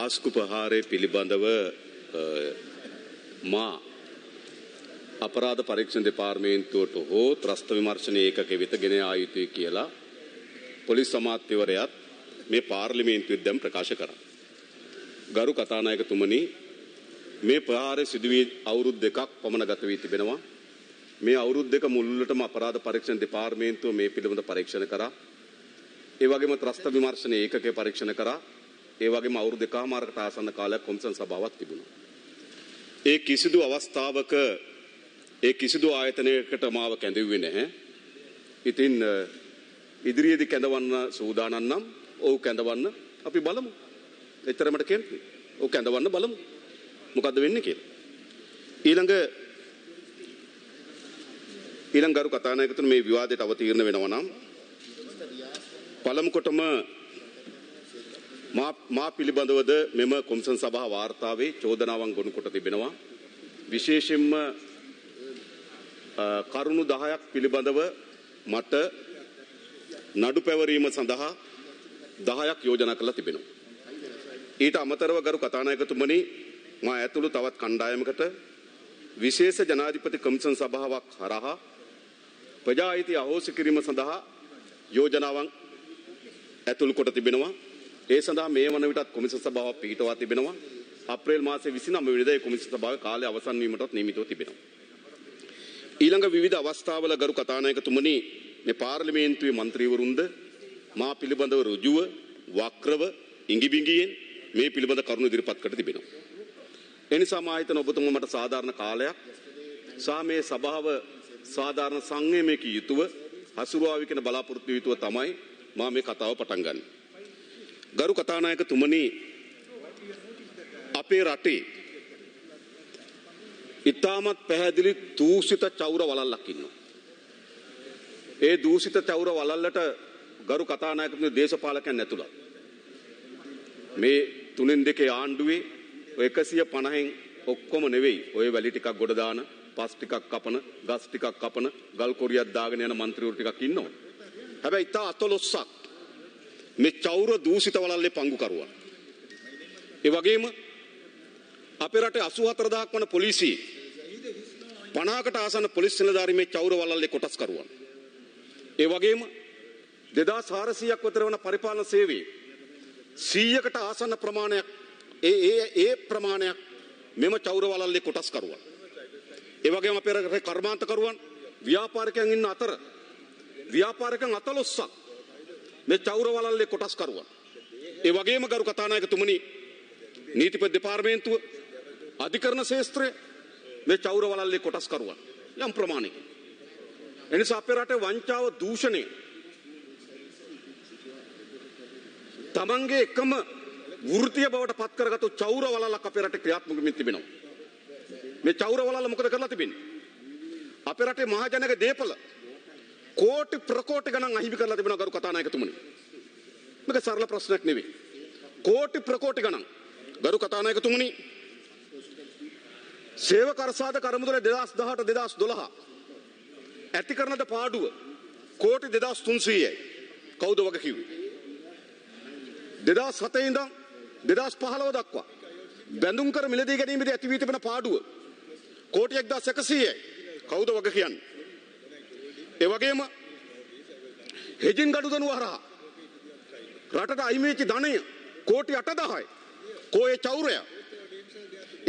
පාස්කු ප්‍රහාරය පිළිබඳව මා අපරාධ පරීක්ෂණ දෙපාර්තමේන්තුවට හෝ ත්‍රස්ත විමර්ශන ඒකකෙ වෙත ගෙන ආ යුතුයි කියලා පොලිස් අමාත්‍යවරයාත් මේ පාර්ලිමේන්තුවේ දැන් ප්‍රකාශ කරා. ගරු කතානායකතුමනි, මේ ප්‍රහාරය සිදු වී අවුරුදු දෙකක් පමණ ගත වී තිබෙනවා. මේ අවුරුදු දෙක මුළුල්ලටම අපරාධ පරීක්ෂණ දෙපාර්තමේන්තුව මේ පිළිබඳ පරීක්ෂණ කරා. ඒ වගේම ත්‍රස්ත විමර්ශන ඒකකය පරීක්ෂණ කරා. ඒ වගේම අවුරුදු දෙකමාරකට ආසන්න කාලයක් කොමිසම් සභාවක් තිබුණා. ඒ කිසිදු අවස්ථාවක ඒ කිසිදු ආයතනයකට මාව කැඳවුවේ නැහැ. ඉතින් ඉදිරියේදී කැඳවන්න සූදානම් නම් ඔව් කැඳවන්න අපි බලමු. එතරම්ට කියන්නේ. ඔව් කැඳවන්න බලමු. මොකද්ද වෙන්නේ කියලා. ඊළඟ ගරු කතානායකතුමනි, මේ විවාදයට අවතීර්ණ වෙනවා නම් පළමු කොටම මා පිළිබඳවද මෙම කොමිසම් සභා වාර්තාවේ චෝදනාවන් ගොනු කොට තිබෙනවා. විශේෂයෙන්ම කරුණු 10ක් පිළිබඳව මට නඩු පැවරීම සඳහා 10ක් යෝජනා කරලා තිබෙනවා. ඊට අමතරව ගරු කතානායකතුමනි, මා ඇතුළු තවත් කණ්ඩායමකට විශේෂ ජනාධිපති කොමිසම් සභාවක් හරහා ප්‍රජා අයිති අහෝසි කිරීම සඳහා යෝජනාවන් ඇතුළු කොට තිබෙනවා. ඒ සඳහා මේ වන විටත් කොමිසම් සභාවක් පිහිටවා තිබෙනවා. අප්‍රේල් මාසයේ 29 වෙනිදා කොමිසම් සභාවේ කාලය අවසන් වීමටත් නියමිතව තිබෙනවා. ඊළඟ විවිධ අවස්ථාවල ගරු කතානායකතුමනි, මේ පාර්ලිමේන්තුවේ മന്ത്രിවරුන්ද මා පිළිබඳව ඍජුව, වක්‍රව, ඉඟිබිඟියෙන් මේ පිළිබඳ කරුණු ඉදිරිපත් කර තිබෙනවා. එනිසා මා හිතන ඔබතුමා මට සාධාරණ කාලයක් සහ මේ සභාව සාධාරණ සංයමයක යුතුව හසුරුවාවි කියන බලාපොරොත්තු යුතුව තමයි මා මේ කතාව පටන් ගන්න. ගරු කතානායකතුමනි, අපේ රටේ ඉතාමත් පැහැදිලි දූෂිත චෞර වලල්ලක් ඉන්නවා. ඒ දූෂිත චෞර වලල්ලට ගරු කතානායකතුමනි, දේශපාලකයන් ඇතුළත් මේ 3-2 ආණ්ඩුවේ 150න් ඔක්කොම නෙවෙයි, ඔය වැලි ටිකක් ගොඩ දාන, පස් ටිකක් කපන, ගස් ටිකක් කපන, ගල් කොරියක් දාගෙන යන മന്ത്രിවරු ටිකක් ඉන්නවා. හැබැයි ඉතා අතලොස්සක් මේ චෞර දූෂිත වලල්ලේ පංගුකරුවන්. ඒ වගේම අපේ රටේ 84000ක් වන පොලිසිය 50කට ආසන්න පොලිස් නිලධාරීන් මේ චෞර වලල්ලේ කොටස්කරුවන්. ඒ වගේම 2400ක් විතර වන පරිපාලන සේවයේ 100කට ආසන්න ප්‍රමාණයක් ඒ ප්‍රමාණයක් මෙම චෞර වලල්ලේ කොටස්කරුවන්. ඒ වගේම අපේ රටේ කර්මාන්තකරුවන්, ව්‍යාපාරිකයන් ඉන්න අතර ව්‍යාපාරිකයන් 14ක් මේ චෞර වලල්ලේ කොටස්කරුවන්. ඒ වගේම ගරු කතානායකතුමනි, නීතිපති දෙපාර්තමේන්තුව, අධිකරණ ශාස්ත්‍රය මේ චෞර වලල්ලේ කොටස්කරුවන් යම් ප්‍රමාණයක. එනිසා අපේ රටේ වංචාව, දූෂණය තමන්ගේ එකම වෘත්තීය බවට පත් කරගත්තු චෞර වලල්ලක් අපේ රටේ ක්‍රියාත්මක වෙමින් තිබෙනවා. මේ චෞර වලල්ල මොකද කරලා තිබෙන්නේ? අපේ රටේ මහජනක දේපල කෝටි ප්‍රකෝටි ගණන් අහිමි කරලා තිබෙනවා ගරු කතානායකතුමනි. මේක සරල ප්‍රශ්නයක් නෙවෙයි. කෝටි ප්‍රකෝටි ගණන්. ගරු කතානායකතුමනි, සේවක අර්සාද කරමුදල 2018 2012 ඇති කරන ද පාඩුව කෝටි 2300යි. කවුද වග කිව්වේ? 2007 ඉඳන් 2015 දක්වා බැඳුම් කර මිලදී ගැනීමේදී ඇති වී තිබෙන පාඩුව කෝටි 1100යි. කවුද වග කියන්නේ? ඒ වගේම හෙජින් ගනුදෙනු හරහා රටට අහිමි වෙච්ච ධනය කෝටි 8000යි. කෝයේ චෞරය.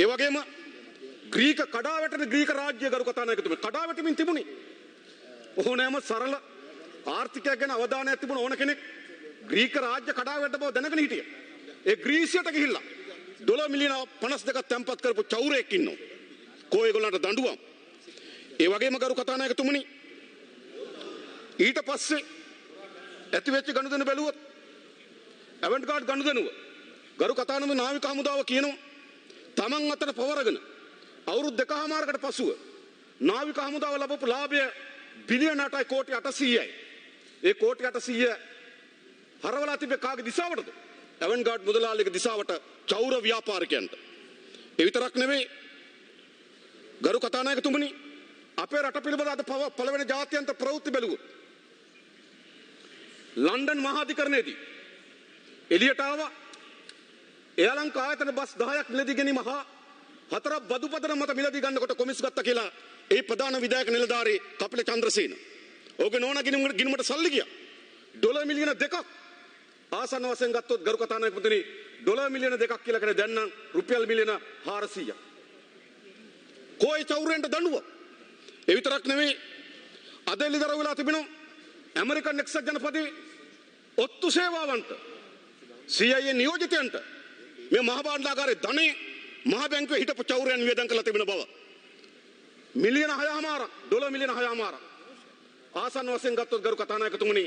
ඒ වගේම ග්‍රීක කඩාවැටෙන ග්‍රීක රාජ්‍ය ගරු කතානායකතුමනි කඩාවැටෙමින් තිබුණේ. ඕනෑම සරල ආර්ථිකයක් ගැන අවධානයක් තිබුණ ඕන කෙනෙක් ග්‍රීක රාජ්‍ය කඩාවැටෙන බව දැනගෙන හිටියා. ඒ ග්‍රීසියට ගිහිල්ලා $52 මිලියන 52ක් තැන්පත් කරපු චෞරයෙක් ඉන්නවා. කෝ ඒගොල්ලන්ට දඬුවම්. ඒ වගේම ගරු කතානායකතුමනි, ඊට පස්සේ ඇති වෙච්ච ගනුදෙනු බැලුවොත් ඇවන්ගාඩ් ගනුදෙනුව ගරු කතානායකතුමනි, නාවික හමුදාව කියනවා තමන් අතට පවරගෙන අවුරුදු 2කමාරකට පසුව නාවික හමුදාව ලැබපු ලාභය බිලියන 8යි කෝටි 800යි. ඒ කෝටි 800 හරවලා තිබෙ කාගේ දිසාවටද? ඇවන්ගාඩ් මුදලාලිගේ දිසාවට, චෞර ව්‍යාපාරිකයන්ට. ඒ විතරක් නෙවෙයි ගරු කතානායකතුමනි, අපේ රට පිළිබඳ අද පළවෙනි ජාත්‍යන්තර ප්‍රවෘත්ති බැලුවොත් ලන්ඩන් මහාධිකරණයේදී එළියට ආවා එයාලංක ආයතන බස් 10ක් මිලදී ගැනීම හා 4ක් බදු පදන මත මිලදී ගන්නකොට කොමිස් ගත්තා කියලා ඒ ප්‍රධාන විධායක නිලධාරී කපිල චන්ද්‍රසේන. ඕක නෝනා ගිණුමට සල්ලි ගියා. ඩොලර් මිලියන 2ක් ආසන්න වශයෙන් ගත්තොත් ගරු කතානායකතුනි ඩොලර් මිලියන 2ක් කියලා කියන්නේ දැන් නම් රුපියල් මිලියන 400ක්. කොයි චෞරෙන්ට දඬුව. ඒ විතරක් නෙවෙයි අද එළිදර වෙලා තිබෙනවා ඇමරිකන් එක්සත් ජනපදයේ ඔත්තු සේවාවන්ට CIA නියෝජිතයන්ට මේ මහ භාණ්ඩාගාරයේ ධනෙ මහ බැංකුවේ හිටපු චෞරයන් නිවේදන් කරලා තිබෙන බව. මිලියන 6මාරක් ඩොලර් මිලියන 6මාරක්. ආසන්න වශයෙන් ගත්තොත් ගරු කතානායකතුමනි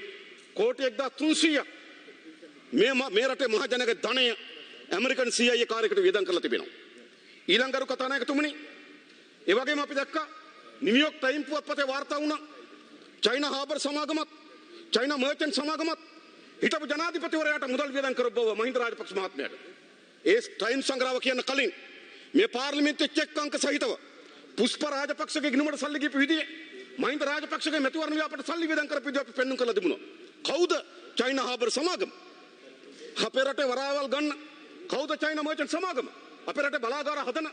කෝටි 1300ක් මේ රටේ මහ ජනක ධනය ඇමරිකන් CIA කාර්යයකට වියදම් කරලා තිබෙනවා. ඊළඟ ගරු කතානායකතුමනි ඒ වගේම අපි දැක්කා නිව්යෝක් ටයිම් පුවත්පතේ වාර්තා වුණා චයිනා හාබර් සමාගමත් චයිනා මර්චන්ට් සමාගමත් හිටපු ජනාධිපතිවරයාට මුදල් වියදම් කරපු බව මහින්ද රාජපක්ෂ මහත්මයාට. ඒ ටයිම් සංග්‍රහව කියන කලින් මේ පාර්ලිමේන්තුවේ චෙක් අංක සහිතව පුෂ්ප රාජපක්ෂගේ ගිණුමට සල්ලි ගිපු විදිහේ මහින්ද රාජපක්ෂගේ මැතිවරණ ව්‍යාපට සල්ලි වියදම් කරපු විදිහ අපි පෙන්වන්න කළා තිබුණා. කවුද චයිනා හාබර් සමාගම? අපේ රටේ වරායවල් ගන්න කවුද චයිනා මර්චන්ට් සමාගම? අපේ රටේ බලාගාර හදන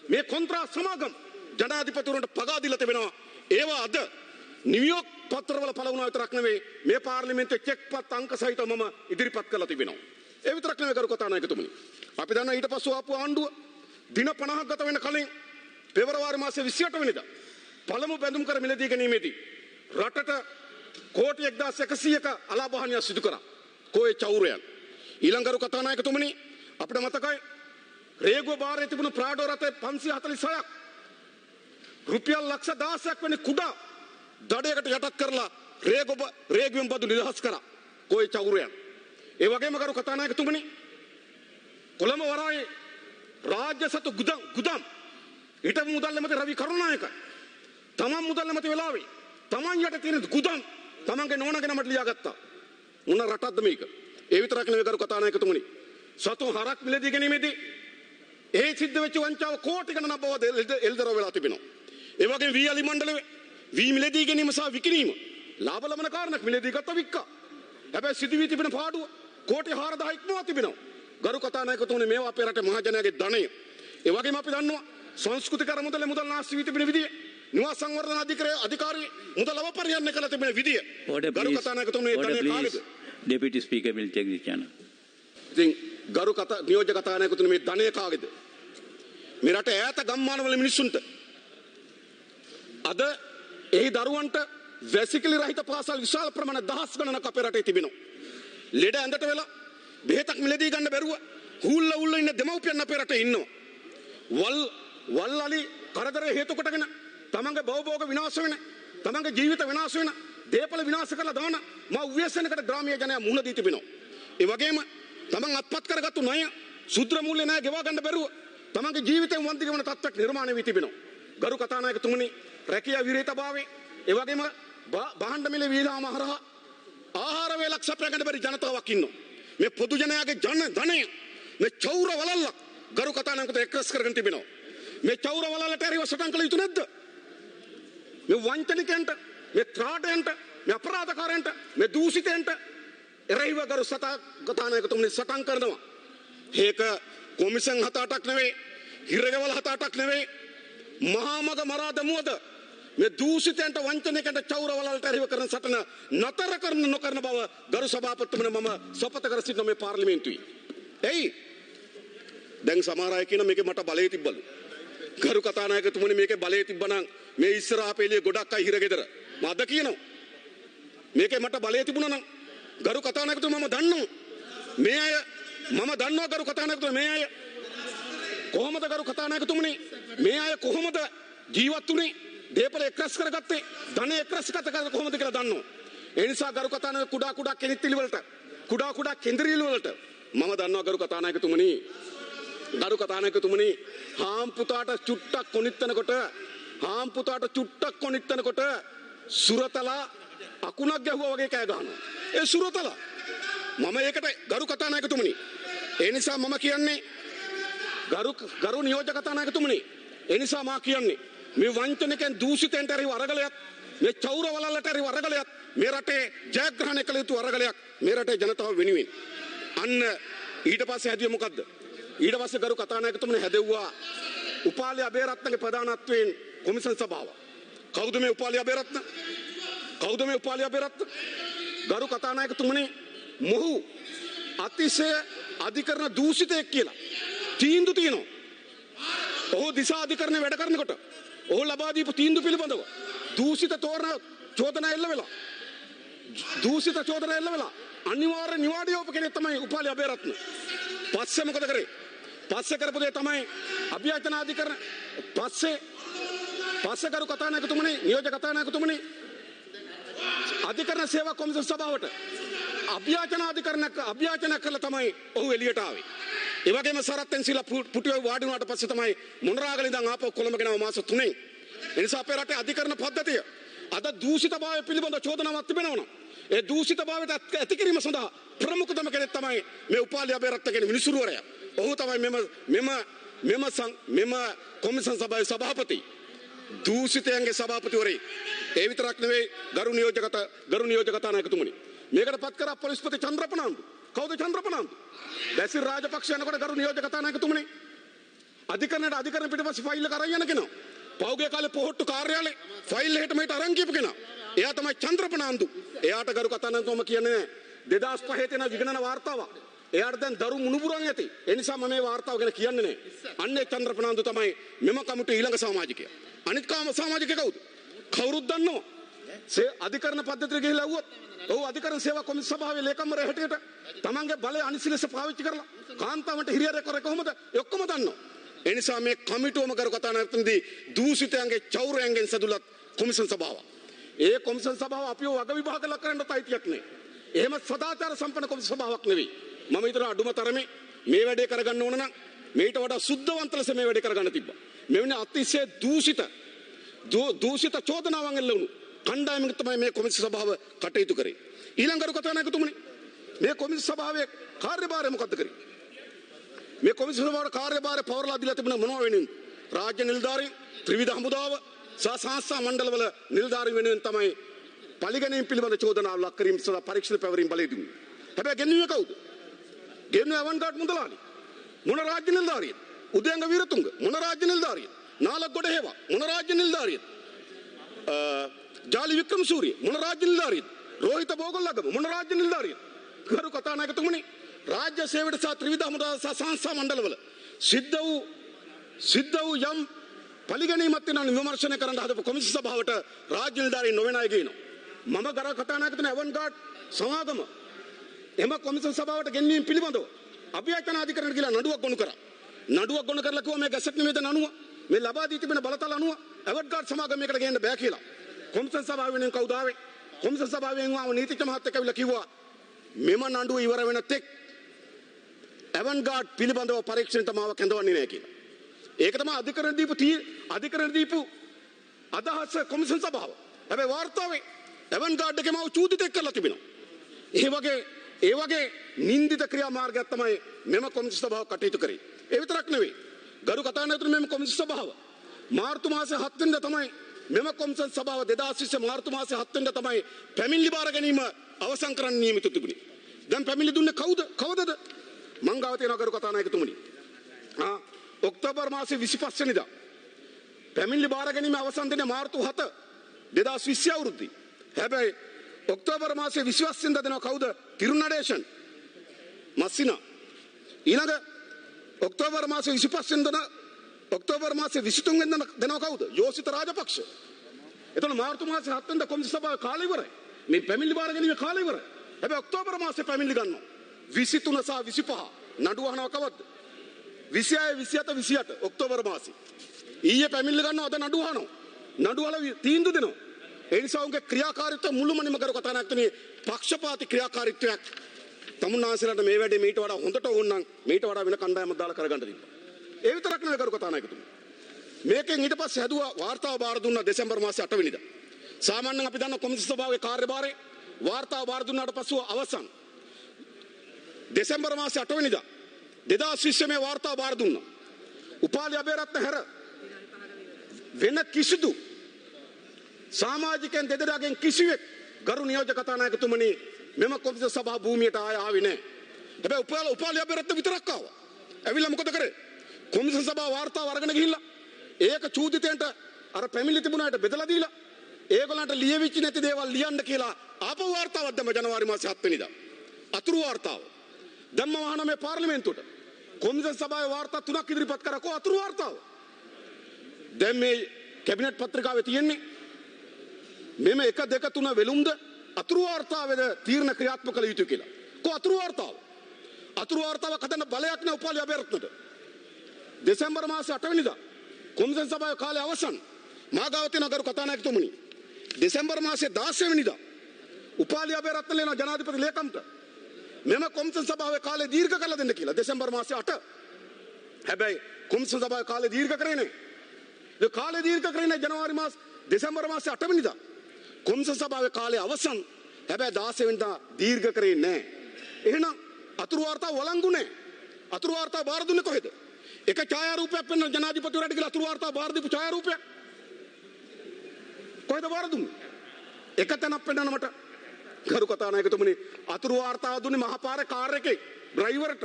මේ කොන්ත්‍රාත් සමාගම ජනාධිපතිවරුන්ට පගා දීලා තිබෙනවා. ඒවා අද නිව්යෝක් පත්‍රවල පළවුණා විතරක් නෙවෙයි මේ පාර්ලිමේන්තුවේ චෙක් පත් අංක සහිතව මම ඉදිරිපත් කරලා තිබෙනවා. ඒ විතරක් නෙවෙයි ගරු කතානායකතුමනි. අපි දන්නා ඊට පස්ව ආපු ආණ්ඩුව දින 50ක් ගත වෙන කලින් පෙබරවාරි මාසයේ 28 වෙනිදා පළමු බැඳුම් කර මිලදී ගැනීමේදී රටට කෝටි 1100ක අලාභහානියක් සිදු කරා. කොයි චෞරයන්. ඊළඟ ගරු කතානායකතුමනි අපිට මතකයි රේගුව බාරයේ තිබුණු ප්‍රාඩෝ රථය 546ක් රුපියල් ලක්ෂ 16ක් වෙන කුඩා දඩයකට යටත් කරලා රේගුවෙන් බදු නිදහස් කරා. කොයි චෞරයන්. ඒ වගේම ගරු කතානායකතුමනි කොළඹ වරායේ රාජ්‍ය සතු ගුදාම් හිටපු මුදල් ඇමති රවි කරුණායක තමන් මුදල් ඇමති වෙලාවේ තමන් යට තියෙන ගුදාම් තමන්ගේ නෝනාගේ නමට ලියාගත්තා. මොන රටක්ද මේක? ඒ විතරක් නෙවෙයි ගරු කතානායකතුමනි සතු හරක් මිලදී ගැනීමේදී ඒ සිද්ධ වෙච්ච වංචාව කෝටි ගණනක් බව එල්දර වෙලා තිබෙනවා. ඒ වගේම වී අලි මණ්ඩලයේ වී මිලදී ගැනීම සහ විකිණීම ලාභ ලබන කාරණක් මිලදී ගත්ත වික්කා. හැබැයි සිදු වී තිබෙන පාඩුව කෝටි 4000 ඉක්මවා තිබෙනවා. ගරු කතානායකතුමනි මේවා අපේ රටේ මහජනයාගේ ධනය. ඒ වගේම අපි දන්නවා සංස්කෘතික අරමුදලේ මුදල් නාස්ති වී තිබෙන විදිය නිවාස සංවර්ධන අධිකාරිය මුදල් අවපරිහරණය කළ තිබෙන විදිය. ගරු කතානායකතුමනි මේ ධනය කාගේද? Deputy Speaker will take the channel. ඉතින් ගරු නියෝජ්‍ය කතානායකතුමනි මේ ධනය කාගේද? මේ රටේ ඈත ගම්මානවල මිනිස්සුන්ට අද එහි දරුවන්ට වැසිකිලි රහිත පාසල් විශාල ප්‍රමාණ දහස් ගණනක් අපේ රටේ තිබෙනවා. ලෙඩ ඇඳට වෙලා බෙහෙතක් මිලදී ගන්න බැරුව හූල්ල ඉන්න දෙමව්පියන් අපේ රටේ ඉන්නවා. වල්ලලි කරදරේ හේතු කොටගෙන තමන්ගේ භවභෝග විනාශ වෙන තමන්ගේ ජීවිත විනාශ වෙන දේපල විනාශ කරලා දාන මා උවැසෙනකට ග්‍රාමීය ජනයා මුහුණ දී තිබෙනවා. ඒ වගේම තමන් අත්පත් කරගත්තු ණය සූත්‍ර මූල්‍ය ණය ගෙවා ගන්න බැරුව තමන්ගේ ජීවිතයෙන් වන්දික වන තත්ත්වයක් නිර්මාණය වී තිබෙනවා. ගරු කතානායකතුමනි රැකියා විරහිතභාවය ඒ වගේම භාණ්ඩ මිල වීලාම හරහා ආහාර වේලක් සපයා ගන්න බැරි ජනතාවක් ඉන්නවා. මේ පොදු ජනයාගේ ධනය මේ චෞර වලල්ලක් ගරු කතානායකතුමා එක්රස් කරගෙන තිබෙනවා. මේ චෞර වලල්ලට එරෙහිව සටන් කළ යුතු නැද්ද? මේ වංචනිකයන්ට මේ ත්‍රාඩයන්ට මේ අපරාධකාරයන්ට මේ දූෂිතයන්ට එරෙහිව ගරු කතානායකතුමනි සටන් කරනවා. ඒක කොමිෂන් 7-8ක් නෙවෙයි හිරගෙවල් 7-8ක් නෙවෙයි මහා මග මරා දමුවද මේ දූෂිතයන්ට වංචනිකයන්ට චෞර වලල්ලට එරෙහිව කරන සටන නතර කරන නොකරන බව ගරු සභාපතිතුමනි මම සපත කර සිටින මේ පාර්ලිමේන්තුවේ. එයි දැන් සමහර අය කියන මේකේ මට බලය තිබ්බලු. ගරු කතානායකතුමනි මේකේ බලය තිබ්බනම් මේ ඉස්සරහා පෙළිය ගොඩක් අය හිරගෙදර. මම අද කියනවා මේකේ මට බලය තිබුණා නම් ගරු කතානායකතුමනි මම දන්නවා මේ අය මම දන්නවා ගරු කතානායකතුමනි මේ අය කොහොමද ගරු කතානායකතුමනි මේ අය කොහොමද ජීවත් වුනේ දේපල එක්රස් කරගත්තේ ධන එක්රස් කරගත්තේ කොහොමද කියලා දන්නවා. ඒ නිසා ගරු කතානායක කුඩා කෙනිත්තිලි වලට කුඩා කෙන්දරිලි වලට මම දන්නවා ගරු කතානායකතුමනි හාම් පුතාට චුට්ටක් කොනිත්තනකොට සුරතලා අකුණක් ගැහුවා වගේ කෑ ගහනවා. ඒ සුරතලා මම ඒකට ගරු කතානායකතුමනි ඒ නිසා මම කියන්නේ ගරු නියෝජ්‍ය කතානායකතුමනි ඒ නිසා මා කියන්නේ මේ වංචනිකයන් දූෂිතයන්ට එරෙහිව අරගලයක් මේ චෞර වලල්ලට එරෙහිව අරගලයක් මේ රටේ ජයග්‍රහණය කළ යුතු අරගලයක් මේ රටේ ජනතාව වෙනුවෙන් අන්න ඊට පස්සේ හැදුවේ මොකද්ද ඊට පස්සේ ගරු කතානායකතුමනි හැදෙව්වා උපාලි අබේරත්නගේ ප්‍රධානත්වයෙන් කොමිෂන් සභාව. කවුද මේ උපාලි අබේරත්න? කවුද මේ උපාලි අබේරත්න? ගරු කතානායකතුමනි මොහු අතිශය අධිකරණ දූෂිතයෙක් කියලා තීන්දුව තියෙනවා. ඔහු දිසා අධිකරණේ වැඩ කරනකොට ඔහු ලබා දීපු තීන්දුව පිළිබඳව දූෂිත චෝදනා එල්ල වෙලා දූෂිත චෝදනා එල්ල වෙලා අනිවාර්ය නිවාඩු යවපු කෙනෙක් තමයි උපාලි අබේරත්න. පස්සේ මොකද කරේ? පස්සේ කරපු දේ තමයි අභ්‍යර්ථන අධිකරණ පස්සේ කරු කතානායකතුමනි නියෝජ්‍ය කතානායකතුමනි අධිකරණ සේවා කොමිෂන් සභාවට අභ්‍යර්ථන කළා තමයි ඔහු එළියට ආවේ. ඒ වගේම සරත්තෙන් සිලා පුටුවේ වාඩි වුණාට පස්සේ තමයි මොනරාගල ඉඳන් ආපහු කොළඹ ගෙනාව මාස 3න්. ඒ නිසා අපේ රටේ අධිකරණ පද්ධතිය අද දූෂිතභාවය පිළිබඳ චෝදනාවක් තිබෙනවා. ඒ දූෂිතභාවයට ඇති කිරීම සඳහා ප්‍රමුඛතම කෙනෙක් තමයි මේ උපාලි අබේරත්න කියන මිනිසුරුවරයා. ඔහු තමයි මෙම කොමිෂන් සභාවේ සභාපති. දූෂිතයන්ගේ සභාපතිවරේ. ඒ විතරක් නෙවෙයි ගරු නියෝජ්‍ය කතානායකතුමනි. මේකට පත් කරා පොලිස්පති චන්ද්‍රපනාන්දු. කවුද චන්ද්‍රපනාන්දු? බැසිල් රාජපක්ෂ යනකොට ගරු නියෝජ්‍ය කතානායකතුමනි අධිකරණ පිටපස්සේ ෆයිල් එක අරන් යන කෙනා. පෞගේ කාලේ පොහොට්ටු කාර්යාලේ ෆයිල් එහෙට මෙහෙට අරන් කියපු කෙනා. එයා තමයි චන්ද්‍රපනාන්දු. එයාට ගරු කතානායකතුමා කියන්නේ 2005 තියෙන විගණන වාර්තාවක්. එයාට දැන් දරු මුණුබුරන් ඇති. ඒ නිසා මම මේ වාර්තාව ගැන කියන්නේ නැහැ. අන්නේ චන්ද්‍රපනාන්දු තමයි මෙම කමිටුවේ ඊළඟ සමාජිකයා. අනිත් කාම සමාජිකයා කවුද? කවුරුත් දන්නවා. අධිකරණ පද්ධතියට ගිහිල්ලා ඇහුවොත් ඔව් අධිකරණ සේවා කොමිෂන් සභාවේ ලේකම්වරයා හැටියට තමන්ගේ බලය අනිසි ලෙස පාවිච්චි කරලා කාන්තාවන්ට හිරිහැර කරේ කොහොමද? ඔක්කොම දන්නවා. ඒ නිසා මේ කමිටුවම කරු කතානායකතුමනි දූෂිතයන්ගේ චෞරයන්ගෙන් සදුලත් කොමිෂන් සභාව. ඒ කොමිෂන් සභාව අපිව වග විභාග ලක් කරන්න තයිතියක් නෑ. එහෙම සදාචාර සම්පන්න කොමිෂන් සභාවක් නෙවෙයි. මම හිතන අඩුම තරමේ මේ වැඩේ කරගන්න ඕන නම් මේට වඩා සුද්ධවන්ත ලෙස මේ වැඩේ කරගන්න තිබ්බා. මෙවැනි අතිශය දූෂිත චෝදනාවන් එල්ලවුණු කණ්ඩායමක තමයි මේ කොමිෂන් සභාව කටයුතු කරේ. ඊළඟ කරු කතානායකතුමනි මේ කොමිෂන් සභාවේ කාර්යභාරය මොකක්ද කරේ? මේ කොමිෂන් සභාවේ කාර්යභාරය පවරලා දීලා තිබුණ මොනවා වෙනුවෙන්ද? රාජ්‍ය නිලධාරීන්, ත්‍රිවිධ හමුදාව, සංස්ථා මණ්ඩලවල නිලධාරීන් වෙනුවෙන් තමයි පරිගණනය පිළිබඳ චෝදනාව ලක් කිරීම සඳහා පරීක්ෂණ පැවරීම බලය දුන්නේ. හැබැයි ගෙන්නුවේ කවුද? ගෙන්නුවේ අවන්ගාඩ් මුදලාලි. මොන රාජ්‍ය නිලධාරියද? උදයංග වීරතුංග මොන රාජ්‍ය නිලධාරියද? නාලගොඩ හේවා මොන රාජ්‍ය නිලධාරියද? ජාලි වික්‍රමසූරිය මොන රාජ්‍ය නිලධාරියද? රෝහිත බෝගොල්ලගම මොන රාජ්‍ය නිලධාරියද? කරු කතානායකතුමනි රාජ්‍ය සේවයට සහ ත්‍රිවිධ හමුදා සහ සංස්ථා මණ්ඩලවල සිද්ධ වූ යම් පරිගණීමක් වෙනවා විමර්ශනය කරන්න හදපු කොමිෂන් සභාවට රාජ්‍ය නිලධාරීන් නොවන අය ගේනවා. මම ගරු කතානායකතුමනි අවන්ගාඩ් සමාගම එම කොමිෂන් සභාවට ගෙන්වීම පිළිබඳව අභ්‍යර්ථන අධිකරණ කියලා නඩුවක් ගොනු කරා. නඩුවක් ගොනු කරලා කිව්වා මේ ගැසට් නිවේදන අනුව මේ ලබා දී තිබෙන බලතල අනුව අවන්ගාඩ් සමාගමයකට ගේන්න බෑ කියලා. කොමිෂන් සභාව වෙනුවෙන් කවුද ආවේ? කොමිෂන් සභාවෙන් ආව නීතිඥ මහත්තයා කවිලා කිව්වා මෙම නඩුව ඉවර වෙන තෙක් අවන්ගාඩ් පිළිබඳව පරීක්ෂණයට මාව කැඳවන්නේ නැහැ කියලා. ඒක තමයි අධිකරණ දීපු අදහස කොමිෂන් සභාව. හැබැයි වාර්තාවේ අවන්ගාඩ් එකේ මාව චූදිතෙක් කරලා තිබෙනවා. ඒ වගේ නින්දිත ක්‍රියාමාර්ගයක් තමයි මෙම කොමිෂන් සභාව කටයුතු කරේ. ඒ විතරක් නෙවෙයි. ගරු කතානායකතුමනි මෙම කොමිෂන් සභාව මාර්තු මාසේ 7 වෙනිදා තමයි මෙම කොමිෂන් සභාව 2020 මාර්තු මාසේ 7 වෙනිදා තමයි පැමිණිලි බාර ගැනීම අවසන් කරන්න නියමිත තිබුණේ. දැන් පැමිණිලි දුන්නේ කවුදද? මං ගාව තියෙන ගරු කතානායකතුමනි. ඔක්තෝබර් මාසේ 25 වෙනිදා පැමිණිලි බාර ගැනීම අවසන් දෙන්නේ මාර්තු 7 2020 අවුරුද්දේ. හැබැයි ඔක්තෝබර් මාසේ 25 වෙනිදා දෙනවා කවුද? තිරුනඩේෂන් මස්සිනා. ඊළඟ ඔක්තෝබර් මාසේ 25 වෙනිදා ඔක්තෝබර් මාසේ 23 වෙනිදා දෙනවා කවුද? යෝසිත රාජපක්ෂ. එතන මාර්තු මාසේ 7 වෙනිදා කොමිෂන් සභාවේ කාලය ඉවරයි. මේ පැමිණිලි බාර ගැනීම කාලය ඉවරයි. හැබැයි ඔක්තෝබර් මාසේ පැමිණිලි ගන්නවා. 23 සහ 25 නඩුව අහනවා කවද්ද? 26 27 28 ඔක්තෝබර් මාසේ. ඊයේ පැමිණිලි ගන්නවා අද නඩුව අහනවා. නඩුවල තීන්දුව දෙනවා. ඒ නිසා උන්ගේ ක්‍රියාකාරීත්වය මුළුමනින්ම කර කතානායකතුමනි පක්ෂපාතී ක්‍රියාකාරීත්වයක් තමුන්නාන්සේලාට මේ වැඩේ මීට වඩා හොඳට ඕන නම් මීට වඩා වෙන කණ්ඩායමක් දාලා කරගන්න තිබ්බා. ඒ විතරක් නෙවෙයි කරු කතානායකතුමනි. මේකෙන් ඊට පස්සේ හැදුවා වාර්තාව බාර දුන්නා දෙසැම්බර් මාසේ 8 වෙනිදා. සාමාන්‍යයෙන් අපි දන්න කොමිෂන් සභාවේ කාර්යභාරය වාර්තාව බාර දුන්නාට පසුව අවසන් දෙසැම්බර් මාසේ 8 වෙනිදා 2020 මේ වාර්තාව බාර දුන්නා. උපාලි අබේරත්න හැර වෙන කිසිදු සමාජිකයන් දෙදෙනාගෙන් කිසිවෙක් ගරු නියෝජ්‍ය කතානායකතුමනි මෙම කොමිෂන් සභා භූමියට ආවේ නැහැ. හැබැයි උපාලි අබේරත්න විතරක් ආවා. ඇවිල්ලා මොකද කරේ? කොමිසම් සභාව වාර්තාව අරගෙන ගිහිල්ලා ඒක චූදිතෙන්ට අර පැමිණිලි තිබුණාට බෙදලා දීලා ඒගොල්ලන්ට ලියවිච්ච නැති දේවල් ලියන්න කියලා ආපහු වාර්තාවක් දැම්ම ජනවාරි මාසේ 7 වෙනිදා. අතුරු වාර්තාව. දැම්ම වහන මේ පාර්ලිමේන්තුවට. කොමිසම් සභාවේ වාර්තා 3ක් ඉදිරිපත් කරා කො අතුරු වාර්තාව. දැන් මේ කැබිනට් පත්‍රිකාවේ තියෙන්නේ මෙම 1 2 3 වෙලුම්ද අතුරු වාර්තාවේද තීරණ ක්‍රියාත්මක කළ යුතුයි කියලා. කො අතුරු වාර්තාව. අතුරු වාර්තාවක් හදන්න බලයක් නැහැ උපාලි අබේරත්නට. දෙසැම්බර් මාසේ 8 වෙනිදා කොමිසම් සභාවේ කාලය අවසන්. මාගාව තියෙන ගරු කතානායකතුමනි දෙසැම්බර් මාසේ 16 වෙනිදා උපාලි අබේරත්න ලේන ජනාධිපති ලේකම්ට මෙම කොමිසම් සභාවේ කාලය දීර්ඝ කරලා දෙන්න කියලා දෙසැම්බර් මාසේ 8. හැබැයි කොමිසම් සභාවේ කාලය දීර්ඝ කරේ නැහැ. ඒ කාලය දීර්ඝ කරේ නැහැ ජනවාරි මාස දෙසැම්බර් මාසේ 8 වෙනිදා. කොමිසම් සභාවේ කාලය අවසන්. හැබැයි 16 වෙනිදා දීර්ඝ කරේ නැහැ. එහෙනම් අතුරු වාර්තා වළංගු නැහැ. අතුරු වාර්තා බාර දුන්නේ කොහෙද? එක ඡායාරූපයක් පෙන්වන ජනාධිපතිවරයාට කියලා අතුරු වාර්තා බාර දීපු ඡායාරූපයක් කොහෙද බාර දුන්නේ? එක තැනක් පෙන්වන්න මට ගරු කතානායකතුමනි අතුරු වාර්තාව දුන්නේ මහපාරේ කාර් එකේ ඩ්‍රයිවර්ට.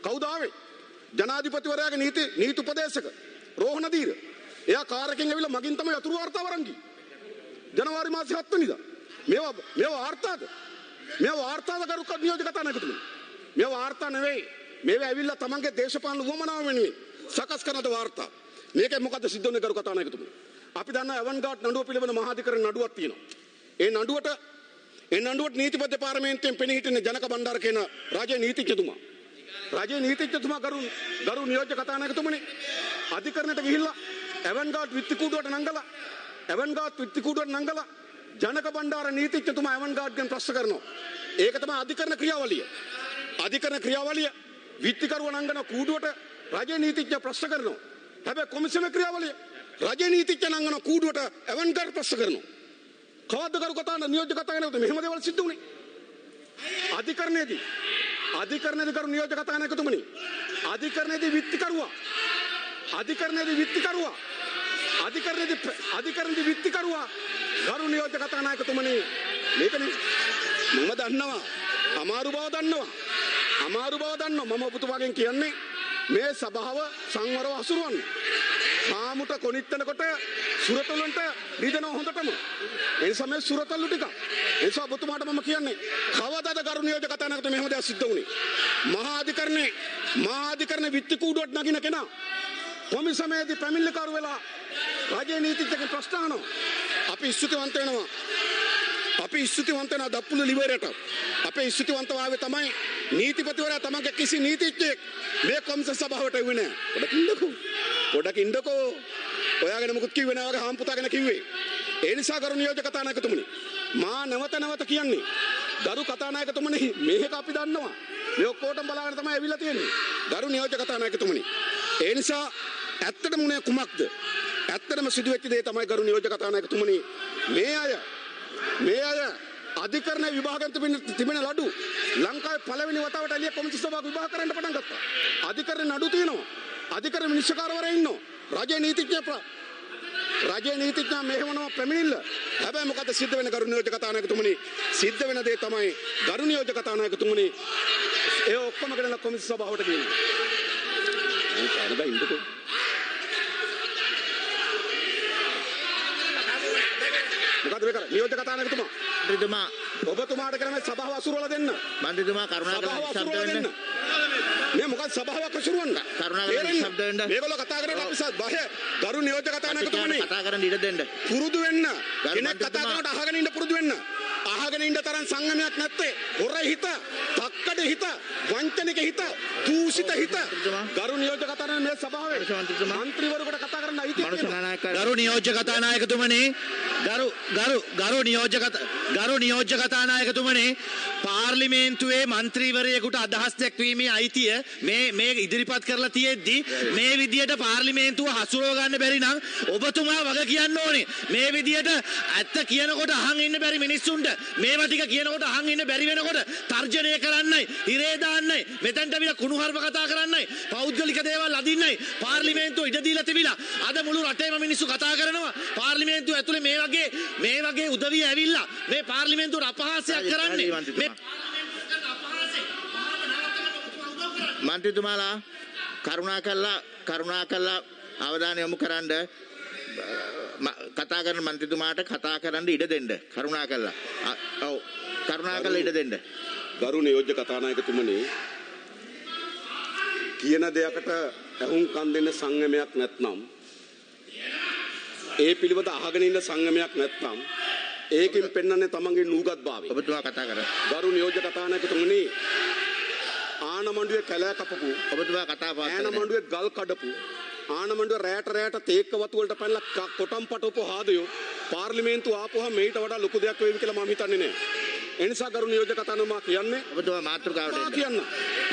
කවුද ආවේ? ජනාධිපතිවරයාගේ නීති උපදේශක රෝහණ දීර. එයා කාර් එකෙන් ඇවිල්ලා මගින් තමයි අතුරු වාර්තාව අරන් ගියේ. ජනවාරි මාසේ 7 වෙනිදා. මේවා වාර්තාද? මේවා වාර්තාද ගරු නියෝජ්‍ය කතානායකතුමනි? මේවා වාර්තා නෙවෙයි. මේවා ඇවිල්ලා තමන්ගේ දේශපාලන උවමනාව වෙනුවෙන් සකස් කරන වාර්තා. මේකේ මොකද්ද සිද්ධ වෙන්නේ ගරු කතානායකතුමනි? අපි දන්නා එවන්ගාඩ් නඩුව පිළිබඳ මහාධිකරණ නඩුවක් තියෙනවා. ඒ නඩුවට නීතිපති දෙපාර්තමේන්තුවෙන් පෙනී සිටින ජනක බණ්ඩාර කියන රාජ්‍ය නීතිඥතුමා. ගරු නියෝජ්‍ය කතානායකතුමනි අධිකරණයට ගිහිල්ලා එවන්ගාඩ් විත්තිකූඩුවට නංගලා ජනක බණ්ඩාර නීතිඥතුමා එවන්ගාඩ්ගෙන් ප්‍රශ්න කරනවා. ඒක තමයි අධිකරණ ක්‍රියාවලිය. විත්තිකරුව නංගන කූඩුවට රජයේ නීතිඥ ප්‍රශ්න කරනවා. හැබැයි කොමිසම ක්‍රියාවලිය රජයේ නීතිඥ නංගන කූඩුවට එවන්ගාඩ් ප්‍රශ්න කරනවා. කවද්ද කරු කතාන නියෝජ්‍ය කතානායකතුමනි මෙහෙම දේවල් සිද්ධ වුනේ? අධිකරණයේදී කරු නියෝජ්‍ය කතානායකතුමනි අධිකරණයේදී විත්තිකරුවා ගරු නියෝජ්‍ය කතානායකතුමනි මේකනේ මම දන්නවා අමාරු බව දන්නවා මම ඔබතුමාගෙන් කියන්නේ මේ සභාව සංවරව හසුරුවන්න. හාමුට කොනිටනකොට සුරතලුන්ට රිදෙනව හොඳටම. ඒ නිසා මේ සුරතලු ටික. ඒ නිසා ඔබතුමාට මම කියන්නේ කවදාද ගරු නියෝජ්‍ය කතානායකතුමනි මෙහෙම දෙයක් සිද්ධ වුනේ? මහා අධිකරණේ විත්ති කූඩුවට නගින කෙනා කොමිසමේදී පැමිණිලිකරු වෙලා රජයේ නීතිඥකෙන් ප්‍රශ්න අහනවා. අපි ස්තුතිවන්ත වෙනවා දප්පුල ලිවරයට. අපේ ස්තුතිවන්තභාවය තමයි නීතිපතිවරයා තමන්ගේ කිසි නීතිඥයෙක් මේ කොමිසම් සභාවට එව්වේ නැහැ. පොඩක් ඉන්නකෝ. ඔයාගෙන මොකුත් කිව්වේ නැහැ වගේ හාම්පුතාගෙන කිව්වේ. ඒ නිසා ගරු නියෝජ්‍ය කතානායකතුමනි මා නැවත කියන්නේ ගරු කතානායකතුමනි මේක අපි දන්නවා. මේ ඔක්කොටම බලාගෙන තමයි ඇවිල්ලා තියෙන්නේ. ගරු නියෝජ්‍ය කතානායකතුමනි ඒ නිසා ඇත්තටම උනේ කුමක්ද? ඇත්තටම සිදුවෙච්ච දේ තමයි ගරු නියෝජ්‍ය කතානායකතුමනි මේ අය අධිකරණ විභාගයෙන් තිබෙන නඩු ලංකාවේ පළවෙනි වතාවට එළිය කොමිසම් සභාවක විභාග කරන්න පටන් ගත්තා. අධිකරණ නඩු තියෙනවා. අධිකරණ විනිශ්චයකාරවරයා ඉන්නවා. රජයේ නීතිඥ මෙහෙවනවා පැමිණිල්ල. හැබැයි මොකද සිද්ධ වෙන ගරු නියෝජ්‍ය කතානායකතුමනි? සිද්ධ වෙන දේ තමයි ගරු නියෝජ්‍ය කතානායකතුමනි ඒ ඔක්කොම ගෙනලා කොමිසම් සභාවට ගේනවා. ඒක ඉන්නකෝ. මොකද මේ කරන්නේ? නියෝජ්‍ය කතානායකතුමා ඔබතුමාට කරන්නේ සභාව අසුරවලා දෙන්න. මන්ත්‍රීතුමා කරුණාකරලා ශබ්ද වෙන්න. මේ මොකද සභාවක් අසුරවන්න? කරුණාකරලා ශබ්ද වෙන්න. මේගොල්ලෝ කතා කරලා අපි බය ගරු නියෝජ්‍ය කතානායකතුමනි කතා කරන්න ඉඩ දෙන්න. පුරුදු වෙන්න. කෙනෙක් කතා කරනකොට අහගෙන ඉන්න පුරුදු වෙන්න. අහගෙන ඉන්න තරම් සංයමයක් නැත්තේ හොර හිත, තක්කඩ හිත, වංචනික හිත, දූෂිත හිත. ගරු නියෝජ්‍ය කතානායක මේ සභාවේ මන්ත්‍රීවරුන්ට කතා කරන්න අයිතියි. ගරු නියෝජ්‍ය කතානායකතුමනි ගරු නියෝජ්‍ය කතානායකතුමනි පාර්ලිමේන්තුවේ මන්ත්‍රීවරයෙකුට අදහස් දැක්වීමේ අයිතිය මේ ඉදිරිපත් කරලා තියෙද්දි මේ විදියට පාර්ලිමේන්තුව හසුරව ගන්න බැරි නම් ඔබතුමා වග කියන්න ඕනේ. මේ විදියට ඇත්ත කියනකොට අහන් ඉන්න බැරි මිනිස්සුන්ට මේවා ටික කියනකොට අහන් ඉන්න බැරි වෙනකොට තර්ජනය කරන්නයි, හිරේ දාන්නයි, මෙතනට විලා කුණුහරුප කතා කරන්නයි, පෞද්ගලික දේවල් අදින්නයි පාර්ලිමේන්තුව ඉඩ දීලා තිබිලා අද මුළු රටේම මිනිස්සු කතා කරනවා. පාර්ලිමේන්තුව ඇතුලේ මේ වගේ උදවිය ඇවිල්ලා මේ පාර්ලිමේන්තුවට අපහාසයක් කරන්නේ. මේ මන්ත්‍රීතුමාලා කරුණාකරලා අවධානය යොමු කරන්න කතා කරන මන්ත්‍රීතුමාට කතා කරන්න ඉඩ දෙන්න. කරුණාකරලා. ඔව්. කරුණාකරලා ඉඩ දෙන්න. ගරු නියෝජ්‍ය කතානායකතුමනි, කියන දෙයකට ඇහුම්කන් දෙන්න සංයමයක් නැත්නම්, ඒ පිළිබඳ අහගෙන ඉන්න සංයමයක් නැත්නම්, ඒකෙන් පෙන්වන්නේ තමන්ගේ නූගත්භාවය. ඔබතුමා කතා කරන්න. ගරු නියෝජ්‍ය කතානායකතුමනි, ආනමණ්ඩුවේ කැලෑ කපපු, ඔබතුමා කතා පාත් කරන්න. ආනමණ්ඩුවේ ගල් කඩපු, ආනමණ්ඩුවේ රැට තේක්ක වතු වලට පැනලා කොටම් පටවපු හාදයෝ පාර්ලිමේන්තුව ආපුවම මේට වඩා ලොකු දෙයක් වෙයි කියලා මම හිතන්නේ නෑ. ඒ නිසා ගරු නියෝජ්‍ය කතානායකතුමා කියන්නේ ඔබතුමා මාතෘකාවට එන්න. කියන්න.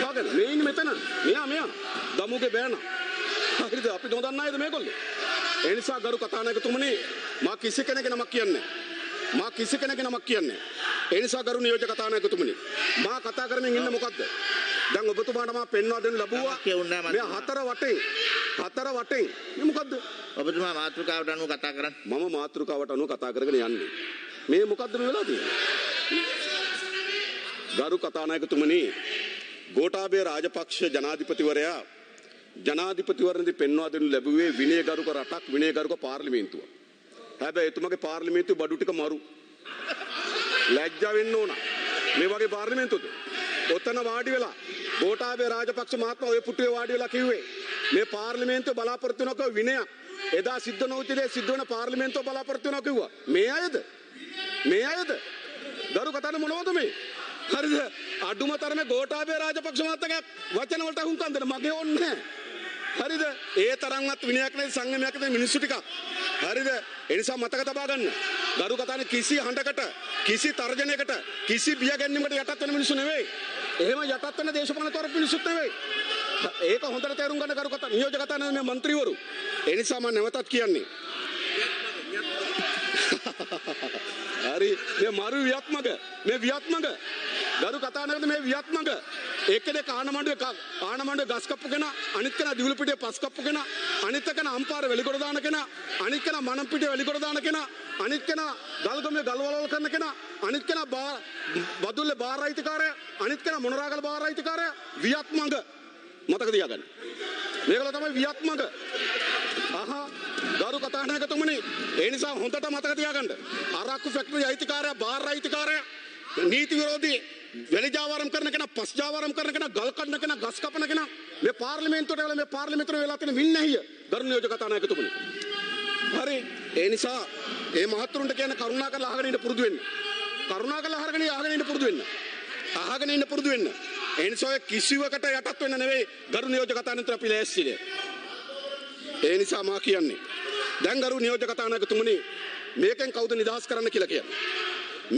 කාගෙද? මේ ඉන්නේ මෙතන. මෙයා දමුගේ බෑන. හරිද? අපි නොදන්න අයද මේගොල්ලෝ? ඒ නිසා ගරු කතානායකතුමනි, මා කිසි කෙනෙකුගේ නමක් කියන්නේ නැහැ. ඒ නිසා ගරු නියෝජ්‍ය කතානායකතුමනි, මා කතා කරමින් ඉන්නේ මොකද්ද? දැන් ඔබතුමාට මා පෙන්වා දෙන්න ලැබුවා මේ හතර වටෙන් මේ මොකද්ද? ඔබතුමා මාතෘකාවට අනුව කතා කරන්න. මම මාතෘකාවට අනුව කතා කරගෙන යන්නේ. මේ මොකද්ද මේ වෙලා තියෙන්නේ? ගරු කතානායකතුමනි, ගෝඨාභය රාජපක්ෂ ජනාධිපතිවරණදී පෙන්වා දෙනු ලැබුවේ විනයගරුක රටක්, විනයගරුක පාර්ලිමේන්තුව. හැබැයි එතුමගේ පාර්ලිමේන්තුව බඩු ටික මරු. ලැජ්ජා වෙන්න ඕන. මේ වගේ පාර්ලිමේන්තුවද? ඔතන වාඩි වෙලා ගෝඨාභය රාජපක්ෂ මහත්මයා ඔය පුටුවේ වාඩි වෙලා කිව්වේ මේ පාර්ලිමේන්තුව බලාපොරොත්තු වෙනක විනය. එදා සිද්ධ නොවුච්ච දේ සිද්ධ වෙන පාර්ලිමේන්තුව බලාපොරොත්තු වෙනවා කිව්වා. මේ අයද? ගරු කතානේ මොනවද මේ? හරිද? අඩුම තරමේ ගෝඨාභය රාජපක්ෂ මහත්තයාගේ වචන වලට අහුම්කම් දෙන්න මගේ ඕනේ නැහැ. හරිද? ඒ තරම්වත් විනයක් නැති සංයමයක් නැති මිනිස්සු ටිකක්. හරිද? ඒ නිසා මතක තබා ගන්න. ගරු කතානේ කිසි හඬකට, කිසි තර්ජනයකට, කිසි බිය ගැනීමකට යටත් වෙන මිනිස්සු නෙවෙයි. එහෙම යටත් වෙන දේශපාලන තොර මිනිස්සුත් නෙවෙයි. ඒක හොඳට තේරුම් ගන්න ගරු කතා නියෝජ්‍ය කතානේ මේ മന്ത്രിවරු. ඒ නිසා මම නැවතත් කියන්නේ. හරි, මේ මරු වියත්මග ගරු කතානායකද මේ වියත්මග එක්කෙනෙක් ආනමණ්ඩුවේ ගස් කප්පු කෙනා, අනිත් කෙනා දිවුල පිටියේ පස් කප්පු කෙනා, අනිත් කෙනා අම්පාර වෙලිකොට දාන කෙනා, අනිත් කෙනා මනම් පිටියේ වෙලිකොට දාන කෙනා, අනිත් කෙනා ගල්ගමේ ගල්වලවල් කරන කෙනා, අනිත් කෙනා බදුල්ලේ බාර අයිතිකාරයා, අනිත් කෙනා මොනරාගල බාර අයිතිකාරයා. වියත්මග මතක තියාගන්න. මේකල තමයි වියත්මග. ගරු කතානායකතුමනි, ඒ නිසා හොඳට මතක තියාගන්න. අරක්කු ෆැක්ටරි අයිතිකාරයා, බාර අයිතිකාරයා, නීති විරෝධී වැලිජාවාරම් කරන කෙනා, පස්ජාවාරම් කරන කෙනා, ගල් කඩන කෙනා, ගස් කපන කෙනා මේ පාර්ලිමේන්තුවට වෙලා තියෙන වින්නැහිය ගරු නියෝජ්‍ය කතානායකතුමනි. හරි, ඒ නිසා මේ මහත්තුරුන්ට කියන කරුණාකරලා අහගෙන ඉන්න පුරුදු වෙන්න. අහගෙන ඉන්න පුරුදු වෙන්න. ඒ නිසා ඔය කිසිවකට යටත් වෙන්න නෙවෙයි ගරු නියෝජ්‍ය කතානායකතුමනි අපි ලෑස්තිද. ඒ නිසා මා කියන්නේ දැන් ගරු නියෝජ්‍ය කතානායකතුමනි, මේකෙන් කවුද නිදහස් කරන්න කියලා කියන්නේ?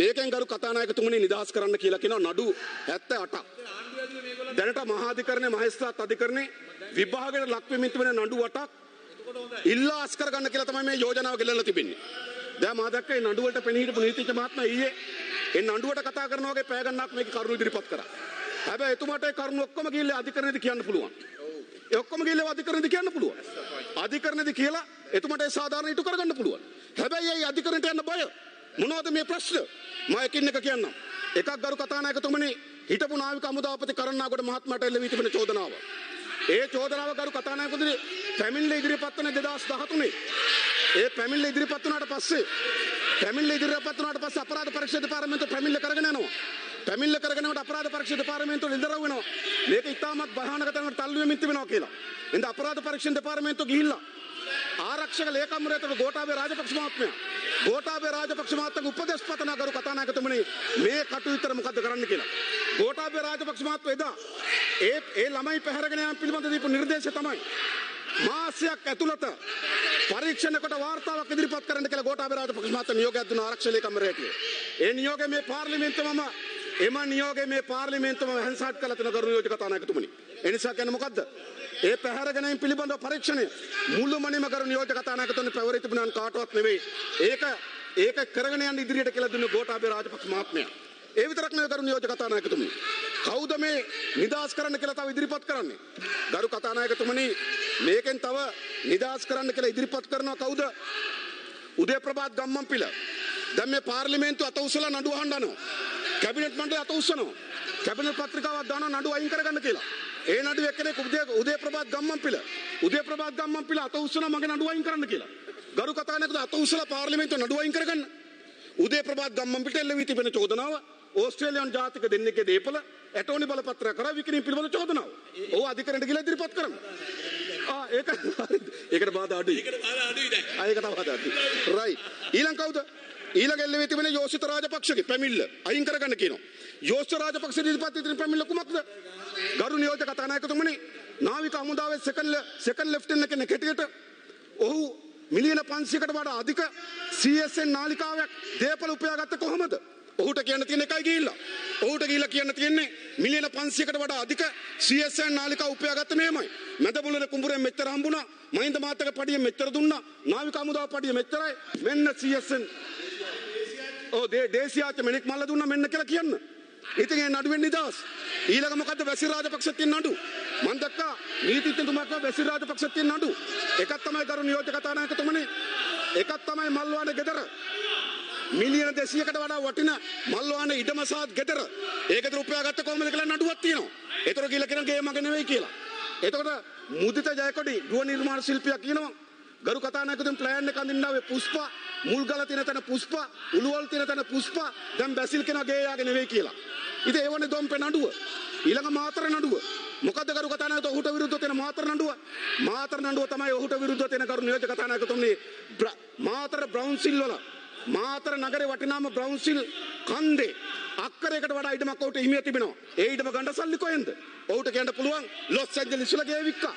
මේකෙන් ගරු කතානායකතුමනි නිදහස් කරන්න කියලා කියන නඩු 78ක්. දැනට මහාධිකරණයේ මහේස්ත්‍රාත් අධිකරණයේ විභාගයට ලක් වෙමින් තිබෙන නඩු 8ක් ඉල්ලා අස් කරගන්න කියලා තමයි මේ යෝජනාව ගෙලලා තිබෙන්නේ. දැන් මා දැක්කේ නඩු වලට පෙනී හිටපු නීතිඥ මහත්මයා ඊයේ ඒ නඩුවට කතා කරනවා වගේ පැය ගණනක් මේක කරුණු ඉදිරිපත් කරා. හැබැයි එතුමාට ඒ කරුණු ඔක්කොම ගිහිල්ලා අධිකරණෙදි කියන්න පුළුවන්. ඒ ඔක්කොම ගිහිල්ලා අධිකරණෙදි කියන්න පුළුවන්. අධිකරණෙදි කියලා එතුමාට ඒ සාධාරණ ඉටු කරගන්න පුළුවන්. හැබැයි ඒ අධිකරණයට යන්න බය. මොනවද මේ ප්‍රශ්න? මම එකින් එක කියන්නම්. එකක් ගරු කතානායකතුමනි, හිටපු නාවික හමුදාපති කරන්නාගොඩ මහත්මයාට එල්ල වී තිබෙන චෝදනාව. ඒ චෝදනාව ගරු කතානායකතුමනි පැමිණිල්ල ඉදිරිපත් වන 2013. ඒ පැමිණිල්ල ඉදිරිපත් වුණාට පස්සේ අපරාධ පරීක්ෂා දෙපාර්තමේන්තුව පැමිණිල්ල කරගෙන යනවා. පැමිණිල්ල කරගෙන යනකොට අපරාධ පරීක්ෂා දෙපාර්තමේන්තුව නිදරව් වෙනවා. මේක ඉතාමත් භයානක තැනකට තල්ලු වෙමින් තිබෙනවා කියලා. එඳ අපරාධ පරීක්ෂා දෙපාර්තමේන්තුව ගිහිල්ලා ආරක්ෂක ලේකම්වරයාට ගෝඨාභය රාජපක්ෂ මහත්මයාගේ උපදෙස් පතන ගරු කතානායකතුමනි මේ කටයුත්තට මොකද්ද කරන්න කියලා. ගෝඨාභය රාජපක්ෂ මහත්මයා එදා ඒ ළමයි පැහැරගෙන යාම පිළිබඳ දීපු නිර්දේශය තමයි මාසයක් ඇතුළත පරීක්ෂණ කොට වාර්තාවක් ඉදිරිපත් කරන්න කියලා ගෝඨාභය රාජපක්ෂ මහත්මයා නියෝගයක් දුන්නා ආරක්ෂක ලේකම්වරයාට. ඒ නියෝගය මේ පාර්ලිමේන්තුවම හැන්සාට් කළ තියෙන ගරු නියෝජ්‍ය කතානායකතුමනි. ඒ නිසා කියන්නේ මොකද්ද? ඒ පැහැරගෙනීම් පිළිබඳව පරීක්ෂණය මුළුමනින්ම ගරු නියෝජ්‍ය කතානායකතුමනි පැවරී තිබුණාන් කාටවත් නෙවෙයි. ඒක කරගෙන යන්න ඉදිරියට කියලා දුන්නේ ගෝඨාභය රාජපක්ෂ මහත්මයා. ඒ විතරක් නෙවෙයි ගරු නියෝජ්‍ය කතානායකතුමනි. කවුද මේ නිදහස් කරන්න කියලා තව ඉදිරිපත් කරන්නේ? ගරු කතානායකතුමනි, මේකෙන් තව නිදහස් කරන්න කියලා ඉදිරිපත් කරනවා කවුද? උදේ ප්‍රභාත් ගම්මන්පිල. දැන් මේ පාර්ලිමේන්තුව අත උසලා නඩුව අහන්න යනවා. කැබිනට් මණ්ඩලය අත උස්සනවා. කැබිනට් පත්‍රිකාවක් දානවා නඩුව අයින් කරගන්න කියලා. ඒ නඩුව එක්කෙනෙක් උදේ ප්‍රභාත් ගම්මන්පිල අත උස්සනවා මගේ නඩුව අයින් කරන්න කියලා. ගරු කතානායකතුමනි අත උස්සලා පාර්ලිමේන්තුව නඩුව අයින් කරගන්න. උදේ ප්‍රභාත් ගම්මන්පිලට එල්ල වී තිබෙන චෝදනාව ඕස්ට්‍රේලියානු ජාතික දෙන්නෙක්ගේ දීපල ඇටෝනි බලපත්‍රයක් කරා විකිණීම් පිළිබඳ චෝදනාව. ඕව අධිකරණයට ගිහලා ඉදිරිපත් කරන්න. ඒකට බාධා අඩුයි. ඒකට බාධා අඩුයි. රයිට්. ඊළඟ කවුද? ඊළඟ එල්ල වී තිබෙන යෝෂිත රාජපක්ෂගේ පැමිණිල්ල අයින් කරගන්න කියනවා. යෝෂිත රාජපක්ෂ ඉදිරිපත් ඉදිරි පැමිණිල්ල කුමක්ද? ගරු නියෝජ්‍ය කතානායකතුමනි නාවික හමුදාවේ සෙකන්ඩ් ලෙෆ්ටනන්ට් කෙනෙක් හැටියට ඔහු මිලියන 500කට වඩා අධික CSN නාලිකාවක් දේපල උපයාගත්ත කොහොමද? ඔහුට කියන්න තියෙන එකයි ගිහිල්ලා. ඔහුට ගිහිල්ලා කියන්න තියෙන්නේ මිලියන 500කට වඩා අධික CSN නාලිකා උපයාගත්ත මෙහෙමයි. මැදපොළොවේ කුඹුරෙන් මෙච්චර හම්බුණා. මහින්ද මාතක පඩියෙන් මෙච්චර දුන්නා. නාවික හමුදාව පඩිය මෙච්චරයි. මෙන්න CSN. දේශීයාච මෙනෙක් මල්ල දුන්නා මෙන්න කියලා කියන්න. ඉතින් ඒ නඩුවෙන් නිදහස්. ඊළඟ මොකද්ද? වැසි රාජපක්ෂත් තියෙන නඩු. මම දැක්කා නීතිඥතුමාට වැසි රාජපක්ෂත් තියෙන නඩු. එකක් තමයි ගරු නියෝජ්‍ය කතානායකතුමනි. එකක් තමයි මල්වාන ගෙදර. මිලියන 200කට වඩා වටින මල්වාන ඉඩමසාත් ගෙදර. ඒ ගෙදර උපයාගත්ත කොහොමද කියලා නඩුවක් තියෙනවා. ඒතර කියලා කියන ගේ මගේ නෙවෙයි කියලා. එතකොට මුදිත ජයකොඩි ගෘහ නිර්මාණ ශිල්පියා කියනවා ගරු කතානායකතුමන් ප්ලෑන් එක අඳින්නාවේ පුෂ්පා මුල්ගල තියෙන තැන පුෂ්පා උළුවල් තියෙන තැන පුෂ්පා දැන් බැසිල් කෙනා ගේ යාගේ නෙවෙයි කියලා. ඉතින් ඒවනේ දොම්පේ නඩුව. ඊළඟ මාතර නඩුව. මොකද්ද ගරු කතානායකතුමන් ඔහුට විරුද්ධව තියෙන මාතර නඩුව? මාතර නඩුව තමයි ඔහුට විරුද්ධව තියෙන ගරු නියෝජ්‍ය කතානායකතුමනි මාතර බ්‍රවුන්සිල් වල මාතර නගරේ වටිනාම බ්‍රවුන්සිල් කන්දේ අක්කරයකට වඩා ඉඩමක් ඔහුට හිමිව තිබෙනවා. ඒ ඉඩම ගන්න සල්ලි කොහෙන්ද? ඔහුට කියන්න පුළුවන් ලොස් ඇන්ජලිස් වල ගේ වික්කා.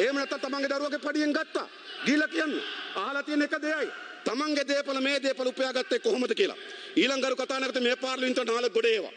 එහෙම නැත්නම් තමන්ගේ දරුවගේ පඩියෙන් ගත්තා. ගිහලා කියන්න. අහලා තියෙන එක දෙයයි. තමන්ගේ දේපල මේ දේපල උපයාගත්තේ කොහොමද කියලා. ඊළඟ ගරු කතානායකතුමනි මේ පාර්ලිමේන්තුව නාල ගොඩ ඒවා.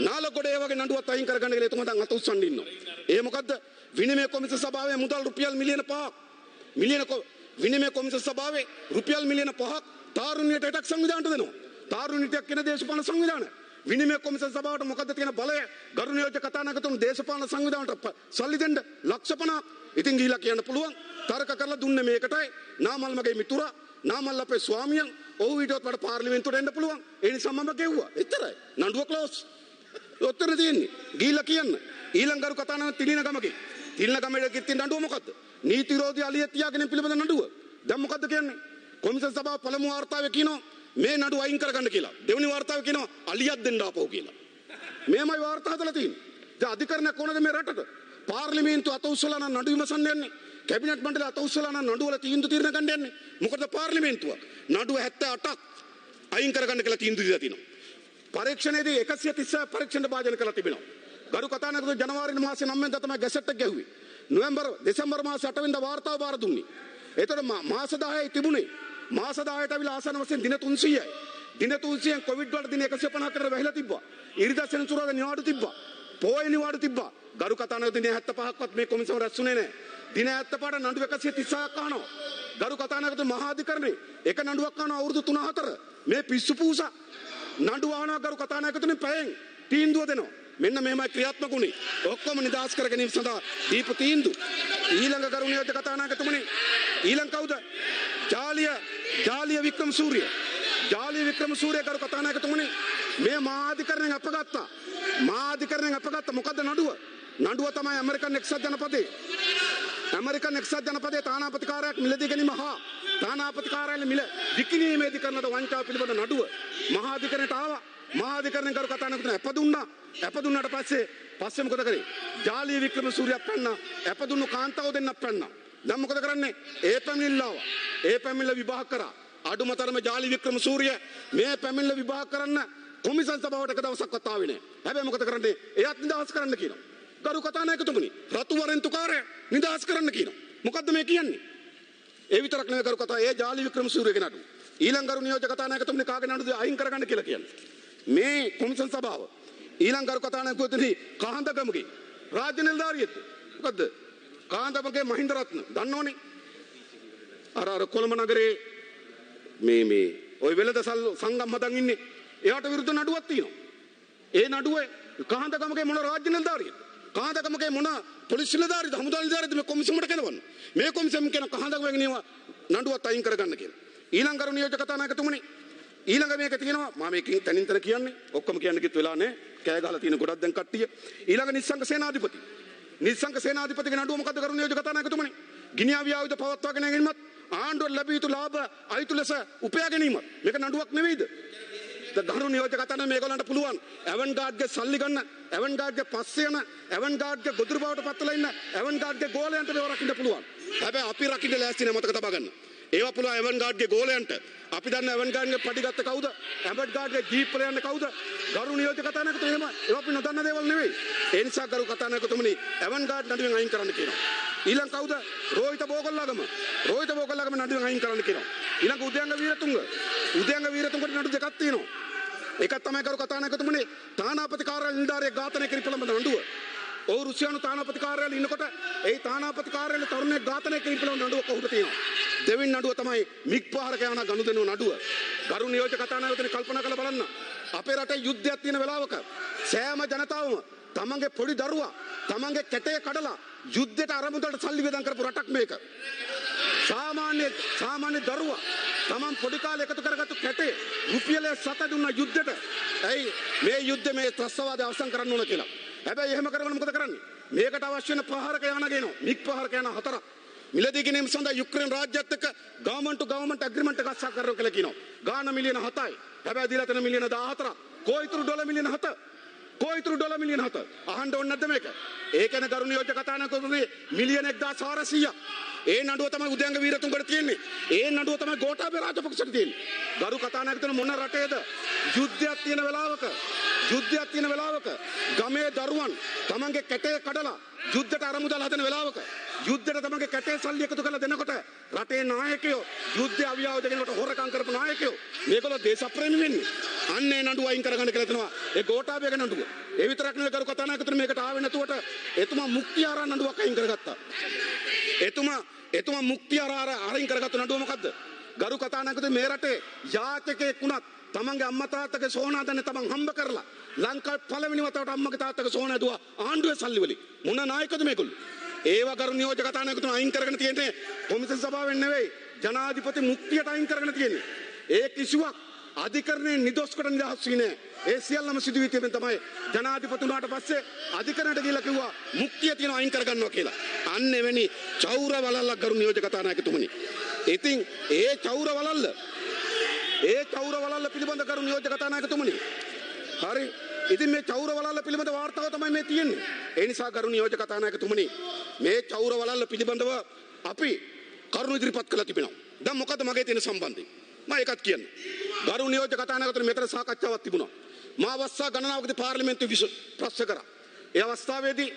නාල ගොඩ ඒවාගේ නඩුවත් අයින් කරගන්න කියලා එතුමා දැන් අත උස්සන් ඉන්නවා. ඒ මොකද්ද? විනිමය කොමිසම සභාවේ මුදල් රුපියල් මිලියන 5ක්. විනිමය කොමිසම සභාවේ රුපියල් මිලියන 5ක් තාරුණ්‍යයට එටක් සංවිධානයට දෙනවා. තාරුණ්‍යයක් කියන දේශපාලන සංවිධානය. විනිමය කොමිසම සභාවට මොකද්ද තියෙන බලය? ගරු නියෝජ්‍ය කතානායකතුමනි දේශපාලන සංවිධානයට සල්ලි දෙන්න ලක්ෂ 50ක්. ඉතින් ගිහිලා කියන්න පුළුවන් තර්ක කරලා දුන්නේ මේකටයි. නාමල් මගේ මිතුරා නාමල් අපේ ස්වාමියන් ඔහු ඊටවත් වඩා පාර්ලිමේන්තුවට එන්න පුළුවන්. ඒ නිසා මම ගෙව්වා. එච්චරයි. නඩුව ක්ලෝස්. ඔතන තියෙන්නේ. ගිහිලා කියන්න. ඊළඟ ගරු කතානායක තිලින ගමේ කිත්තින් නඩුව මොකද්ද? නීති විරෝධී අලිය තියාගෙන පිළිබඳ නඩුව. දැන් මොකද්ද කියන්නේ? කොමිසම් සභාව පළමු වාර්තාවේ කියනවා මේ නඩුව අයින් කරගන්න කියලා. දෙවෙනි වාර්තාවේ කියනවා අලියක් දෙන්න ආපහු කියලා. මේමයි වාර්තා හදලා තියෙන්නේ. දැන් අධිකරණයක් කොනද මේ රටට? පාර්ලිමේන්තුව අත උස්සලා නම් නඩු විමසන්න යන්නේ. කැබිනට් මණ්ඩලය අත උස්සලා නම් නඩුවල තීන්දුව తీරන ගන්න යන්නේ. මොකද පාර්ලිමේන්තුව නඩුව 78ක් අයින් කරගන්න කියලා තීන්දුව දීලා තිනවා. පරීක්ෂණයේදී 136 පරීක්ෂණ භාජන කරලා තිබෙනවා. ගරු කතානායකතුමනි ජනවාරි මාසේ 9 වෙනිදා තමයි ගැසට් එක ගැහුවේ. දෙසැම්බර් මාසේ 8 වෙනිදා වාර්තාව බාර දුන්නේ. ඒතර මාස 10යි තිබුණේ. මාස 10ට අවිලා ආසන වශයෙන් දින 300යි. දින 300න් කොවිඩ් වලට දින 150කට වැහිලා තිබ්බා. ඉරිදා සෙනසුරාදා නිවාඩු තිබ්බා. පොය නිවාඩු තිබ්බා. ගරු කතානායකතුමනි දින 75ක්වත් මේ කොමිසම රැස්ුනේ නැහැ. දින 75ට නඩු 136ක් අහනවා. ගරු කතානායකතුමනි මහා අධිකරණේ එක නඩුවක් අහනවා අවුරුදු 3-4. මේ පිස්සු පූසා නඩුව අහනවා ගරු කතානායකතුමනි පැයෙන් තීන්දුව දෙනවා. මෙන්න මෙහෙමයි ක්‍රියාත්මක උනේ. ඔක්කොම නිදාස් කර ගැනීම සඳහා දීප තීන්දුව. ඊළඟ ගරු නියෝජ්‍ය කතානායකතුමනි ඊළඟ කවුද? ජාලිය වික්‍රමසූරිය. ජාලිය වික්‍රමසූරිය ගරු කතානායකතුමනි මේ මහාධිකරණයෙන් අපගත්තා. මහාධිකරණයෙන් අපගත්ත මොකද්ද නඩුව? නඩුව තමයි ඇමරිකන් එක්සත් ජනපදයේ තානාපති කාර්යයක් මිලදී ගැනීම හා තානාපති කාර්යාලය මිල විකිණීමේදී කරන වංචාව පිළිබඳ නඩුව මහාධිකරණයට ආවා. මහාධිකරණය කරු කතානායකතුමනි ඇපදුන්නාට පස්සේ මොකද කරේ? ජාලිය වික්‍රමසූරියක් පැන්නා. ඇපදුන්නු කාන්තාව දෙන්නක් පැන්නා. දැන් මොකද කරන්නේ? ඒ පැමිණිල්ල ආවා. ඒ පැමිණිල්ල විභාග කරා. අඩුමතරම ජාලිය වික්‍රමසූරිය මේ පැමිණිල්ල විභාග කරන්න කොමිසම් සභාවට එක දවසක්වත් ආවේ නැහැ. හැබැයි මොකද කරන්නේ? එයත් නිදහස් කරන්න කියනවා. ගරු කතානායකතුමනි රතු වරෙන්තු කාර්යය නිදහස් කරන්න කියනවා. මොකද්ද මේ කියන්නේ? ඒ විතරක් නෙවෙයි ගරු කතා ඒ ජාලිය වික්‍රමසූරියගේ නඩුව. ඊළඟ ගරු නියෝජ්‍ය කතානායකතුමනි කාගේ නඩුවද අයින් කරගන්න කියලා කියන්නේ. මේ කොමිසම් සභාව ඊළඟ ගරු කතානායකතුමනි කහඳගමගේ රාජ්‍ය නිලධාරියෙක්. මොකද්ද? කහඳගමගේ මහින්ද රත්න දන්නෝනේ. අර කොළඹ නගරේ මේ ওই වෙලද සංගම් හදන් ඉන්නේ. එයාට විරුද්ධ නඩුවක් තියෙනවා. ඒ නඩුවේ කහඳගමගේ මොන රාජ්‍ය නිලධාරියෙක්? කහඳගමගේ මොන පොලිස් නිලධාරියද? හමුදා නිලධාරියද මේ කොමිසමට කෙනවන්නේ? මේ කොමිසම කියන කහඳගමගේ නඩුවත් අයින් කරගන්න කියලා. ඊළඟ ගරු නියෝජ්‍ය කතානායකතුමනි ඊළඟ මේක තියෙනවා මම මේකෙන් තනින් තන කියන්නේ ඔක්කොම කියන්න කිව්ව වෙලා නැහැ කෑ ගහලා තියෙන ගොඩක් දැන් කට්ටිය ඊළඟ නිස්සංග සේනාධිපතිගේ නඩුව මොකද්ද කරු නියෝජක කතානායකතුමනි ගිනි අවි ආයුධ පවත්වාගෙන ගැනීමත් ආණ්ඩුවට ලැබිය යුතු ලාභ අයිතු ලෙස උපයා ගැනීමත් මේක නඩුවක් නෙවෙයිද ගරු නියෝජක කතානායක මේගොල්ලන්ට පුළුවන් ඇවන්ගාඩ්ගේ සල්ලි ගන්න ඇවන්ගාඩ්ගේ පස්සේ යන ඇවන්ගාඩ්ගේ ගොදුරු බවට පත්වලා ඉන්න ඇවන්ගාඩ්ගේ ගෝලයන්ට මේව රකින්න පුළුවන් හැබැයි අපි රකින්න ලෑස්ති නැහැ මතක තබා ගන්න ඒවා පුළුවන් ඇවන්ගාඩ්ගේ ගෝලයන්ට අපි දන්න ඇවන්ගාඩ්ගේ පඩි ගත්ත කවුද ඇවන්ගාඩ්ගේ ජීප් වල යන්නේ කවුද ගරු නියෝජක කතානායකතුමනි එහෙම ඒවා අපි නොදන්න දේවල් නෙවෙයි ඒ නිසා ගරු කතානායකතුමනි ඇවන්ගාඩ් නඩුවෙන් අයින් කරන්න කියනවා ඊළඟ කවුද රෝහිත බෝගල්ලාගම නඩුවෙන් අයින් කරන්න කියනවා ඊළඟ උදයංග වීරතුංගට නඩු දෙකක් තියෙනවා එකක් තමයි කරු කතානායකතුමනි තානාපති කාර්යාලය නිලධාරියෙක් ඝාතනය කිරීම පිළිබඳ නඩුව ඔව් රුසියානු තානාපති කාර්යාලයේ ඉන්නකොට ඒ තානාපති කාර්යාලයේ තරුණයෙක් ඝාතනය කිරීම පිළිබඳ නඩුව කොහොමද තියෙනවා දෙවෙනි නඩුව තමයි මිග් ප්‍රහාරක යන ගනුදෙනුව නඩුව ගරු නියෝජක කතානායකතුමනි කල්පනා කරලා බලන්න අපේ රටේ යුද්ධයක් තියෙන වෙලාවක සෑම ජනතාවම තමන්ගේ පොඩි දරුවා තමන්ගේ කැටේ කඩලා යුද්ධයට අරමුදලට සල්ලි වේදම් කරපු රටක් මේක සාමාන්‍ය දරුවා තමන් පොඩි කාලේ එකතු කරගත්තු කැටේ රුපියල් 7 දුන්න යුද්ධයට ඇයි මේ යුද්ධේ මේ ත්‍රස්තවාදය අවසන් කරන්න ඕන කියලා හැබැයි එහෙම කරවල මොකද කරන්නේ මේකට අවශ්‍ය වෙන ප්‍රහාරක යාන ගේනවා මිග් ප්‍රහාරක යාන 4ක් මිලදී ගැනීම සඳහා යුක්‍රේන රාජ්‍යයත් එක්ක ගවර්න්මන්ට් ටු ගවර්න්මන්ට් ඇග්‍රීමන්ට් එකක් සාකච්ඡා කරනවා කියලා කියනවා ගාන මිලියන 7යි හැබැයි දීලා තියෙන මිලියන 14ක් කොයිතුරු ඩොලර් මිලියන 7 කොයිතුරු ඩොලර් මිලියන 7 අහන්න ඕනේ නැද්ද මේක ඒකන ගරු නියෝජක කතානායකතුමනි මිලියන 1400ක් ඒ නඩුව තමයි උදයංග වීරතුංගට තියෙන්නේ ඒ නඩුව තමයි ගෝඨාභය රාජපක්ෂට තියෙන්නේ ගරු කතානායකතුමනි මොන රටේද යුද්ධයක් තියෙන වෙලාවක ගමේ දරුවන් තමන්ගේ කැටේ කඩලා යුද්ධයට අරමුදල් හදන වෙලාවක යුද්ධයට තමන්ගේ කැටේ සල්ලි එකතු කරලා දෙනකොට රටේ නායකයෝ යුද්ධය අවියාව දෙනකොට හොරකම් කරපු නායකයෝ මේගොල්ලෝ දේශප්‍රේමී වෙන්නේ අන්නේ නඩුව අයින් කරගන්න කියලා දෙනවා ඒ ගෝඨාභයගේ නඩුව ඒ විතරක් නෙවෙයි ගරු කතානායකතුමනි මේකට ආවේ නැතුවට එතුමා මුක්ති ආරාම නඩුවක් අයින් කරගත්තා එතුමා මුක්තිය අරින් කරගත්තු නඩුව මොකද්ද ගරු කතානායකතුමනි මේ රටේ යාචකයෙක් වුණත් තමන්ගේ අම්මා තාත්තගේ සෝනා දන්නේ තමන් හම්බ කරලා ලංකාවේ පළවෙනි වතාවට අම්මගේ තාත්තගේ සෝනා දුවා ආණ්ඩුවේ සල්ලි වලින් මොන නායකද මේගොල්ලෝ ඒව ගරු නියෝජක කතානායකතුමනි අයින් කරගෙන තියෙන්නේ කොමිසම් සභාවෙන් නෙවෙයි ජනාධිපති මුක්තියට අයින් කරගෙන තියෙන්නේ ඒ කිසිවක් අධිකරණයේ නිදොස්කට නිදහස් වී ඒ සියල්ලම සිදු වී තිබෙන තමයි ජනාධිපතිතුමාට පස්සේ අධිකරණයට ගිහිල්ලා කිව්වා මුක්තිය තියෙනවා අයින් කරගන්නවා කියලා. අන්න එවැනි චෞර වලල්ලක් ගරු නියෝජක කතානායකතුමනි. ඉතින් ඒ චෞර වලල්ල පිළිබඳ ගරු නියෝජක කතානායකතුමනි. හරි. ඉතින් මේ චෞර වලල්ල පිළිබඳ වාර්තාව තමයි මේ තියෙන්නේ. ඒ නිසා ගරු නියෝජක කතානායකතුමනි මේ චෞර වලල්ල පිළිබඳව අපි කරුණු ඉදිරිපත් කළා තිබෙනවා. දැන් මොකද මගේ තියෙන සම්බන්ධය? මම ඒකත් කියන්න. ගරු නියෝජක කතානායකතුමනි මෙතන සාකච්ඡාවක් තිබුණා. මා අවස්ථා ගණනාවකදී පාර්ලිමේන්තුවේ ප්‍රශ්න කරා. ඒ අවස්ථාවේදී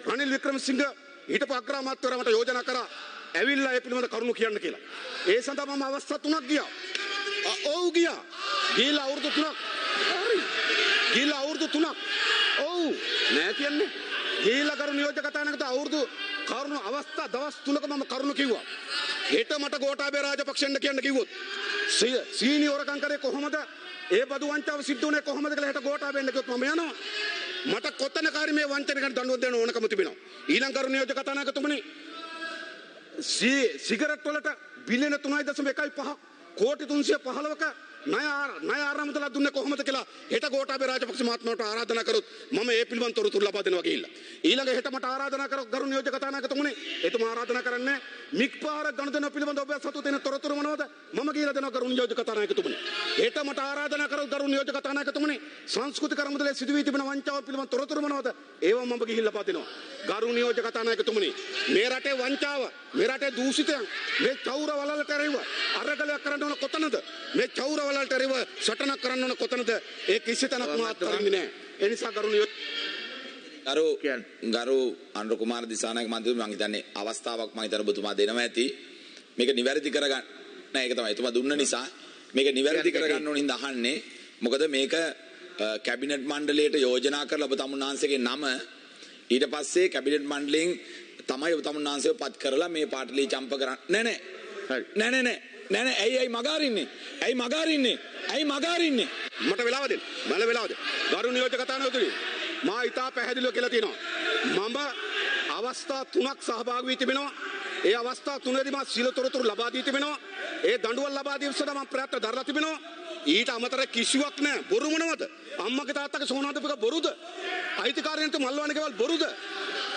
රනිල් වික්‍රමසිංහ හිටපු අග්‍රාමාත්‍යවරයා මට යෝජනා කරා ඇවිල්ලා ඒ පිළිබඳ කරුණු කියන්න කියලා. ඒ සඳහා මම අවස්ථා 3ක් ගියා. ඔව් ගියා. ගිහලා අවුරුදු 3ක්. හරි. ගිහලා අවුරුදු 3ක්. ඔව් නෑ කියන්නේ. ගිහලා කරු නියෝජක කතානායකතුමා අවුරුදු කරුණු අවස්ථා දවස් 3ක මම කරුණු කිව්වා. හෙට මට ගෝඨාභය රාජපක්ෂෙන්ට කියන්න කිව්වොත් සීනි හොරකම් කරේ කොහොමද? ඒ බදු වංචාව සිද්ධ වුණේ කොහොමද කියලා හෙට ගෝඨාභයෙන්ට කිව්වොත් මම යනවා. මට කොතනකාරී මේ වංචනිකට දඬුවම් දෙන්න ඕනකම තිබෙනවා. ඊළඟ කරු නියෝජක කතානායකතුමනි සිගරට් වලට බිලියන 3.15 කෝටි 315ක ණය ආරම්භදලා දුන්නේ කොහොමද කියලා හෙට ගෝඨාභය රාජපක්ෂ මහත්මයාට ආරාධනා කරොත් මම ඒ පිළිබඳ තොරතුරු ලබා දෙනවා ගිහිල්ලා. ඊළඟ හෙට මට ආරාධනා කර ගරු නියෝජක කතානායකතුමනි එතුමා ආරාධනා කරන්නේ මිග් ප්‍රහාරක ගනුදෙනුව පිළිබඳ ඔබ සතු දෙන තොරතුරු මොනවද? මම කියලා දෙනවා ගරු නියෝජක කතානායකතුමනි. හෙට මට ආරාධනා කර ගරු නියෝජක කතානායකතුමනි සංස්කෘතික අරමුදලේ සිදුවී තිබෙන වංචාව පිළිබඳ තොරතුරු මොනවද? ඒව මම ගිහිල්ලා ලබා දෙනවා. ගරු නියෝජක කතානායකතුමනි මේ රටේ වංචාව මේ රටේ දූෂිතයන් මේ චෞර වලල්ලට එරෙහිව අරගලයක් කරන්න ඕන කොතනද? මේ චෞර වලල්ලට එරෙහිව සටනක් කරන්න ඕන කොතනද? ඒ කිසි තැනක් මාත් කරන්නේ නැහැ. ඒ නිසා ගරු අනුර කුමාර දිසානායක මන්ත්‍රීතුමා මම හිතන්නේ අවස්ථාවක් මම හිතන ඔබතුමා දෙනවා ඇති මේක නිවැරදි කරගන්න. නෑ ඒක තමයි එතුමා දුන්න නිසා මේක නිවැරදි කරගන්න ඕන හින්දා අහන්නේ. මොකද මේක කැබිනට් මණ්ඩලයට යෝජනා කරලා ඔබ තමුන්නාන්සේගේ නම ඊට පස්සේ කැබිනට් මණ්ඩලයෙන් තමයි ඔබ තමුන්නාන්සේව පත් කරලා මේ පාටලි චම්ප කරන්න. නෑ ඇයි මගාරින්නේ මට වෙලාව දෙන්න ගරු නියෝජක කතානායකතුමනි මා ඉතා පැහැදිලිව කියලා තියෙනවා මම අවස්ථා 3ක් සහභාගී වී තිබෙනවා. ඒ අවස්ථා 3ේදී මා සියලු තොරතුරු ලබා දී තිබෙනවා. ඒ දඬුවම් ලබා දීම සඳහා මම ප්‍රයත්න දරලා තිබෙනවා. ඊට අමතර කිසිවක් නැහැ. බොරු මොනවද? අම්මගේ තාත්තගේ සෝනාදපක බොරුද? අයිතිකාරයන්ට මල්වන්න ගෙවල් බොරුද?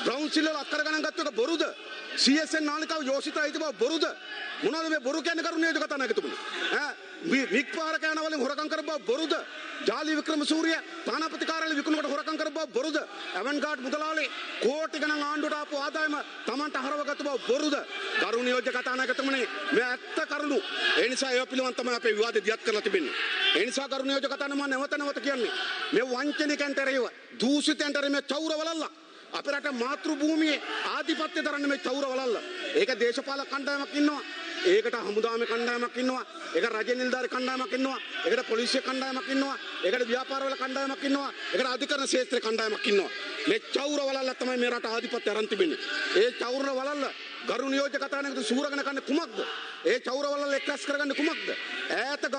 බ්‍රවුන් සිල්වල අක්කර ගණන් ගත්ත එක බොරුද? CSN නාලිකාව යෝසිත අයිති බව බොරුද? මොනවද මේ බොරු කියන්නේ කරු නියෝජක කතානායකතුමනි? ඈ මික් පාරක යන වලින් හොරකම් කර බව බොරුද? ජාලි වික්‍රමසූරිය තානාපති කාර්යාලය විකුණුකට හොරකම් කර බව බොරුද? ඇවන්ගාඩ් මුදලාලේ කෝටි ගණන් ආණ්ඩුවට ආපු ආදායම Tamanට හරවගත්ත බව බොරුද? කරු නියෝජක කතානායකතුමනි මේ ඇත්ත කරුණු. ඒ නිසා ඒව පිළිවන් තමයි අපේ විවාදේ දියත් කරලා තිබෙන්නේ. ඒ නිසා කරු නියෝජක කතාන මම නැවත කියන්නේ මේ වංචනිකයන්ට එරෙහිව දූෂිතයන්ට එරෙහිව මේ චෞර වලල්ල අපේ රට මාතෘ භූමියේ ආධිපත්‍ය දරන්න මේ චෞර වලල්ල. ඒක දේශපාලක කණ්ඩායමක් ඉන්නවා. ඒකට හමුදාමේ කණ්ඩායමක් ඉන්නවා. ඒක රජ නිලධාරී කණ්ඩායමක් ඉන්නවා. ඒකට පොලිසිය කණ්ඩායමක් ඉන්නවා. ඒකට ව්‍යාපාරවල කණ්ඩායමක් ඉන්නවා. ඒකට අධිකරණ ක්ෂේත්‍රයේ කණ්ඩායමක් ඉන්නවා. මේ චෞර වලල්ල තමයි මේ රට ආධිපත්‍ය අරන් තිබෙන්නේ. ඒ චෞර වලල්ල ගරු නියෝජක කතානායකතු සූරගෙන කන්නේ කුමක්ද? ඒ චෞර වලල්ල එක්රැස් කරගන්නේ කුමක්ද? ඈත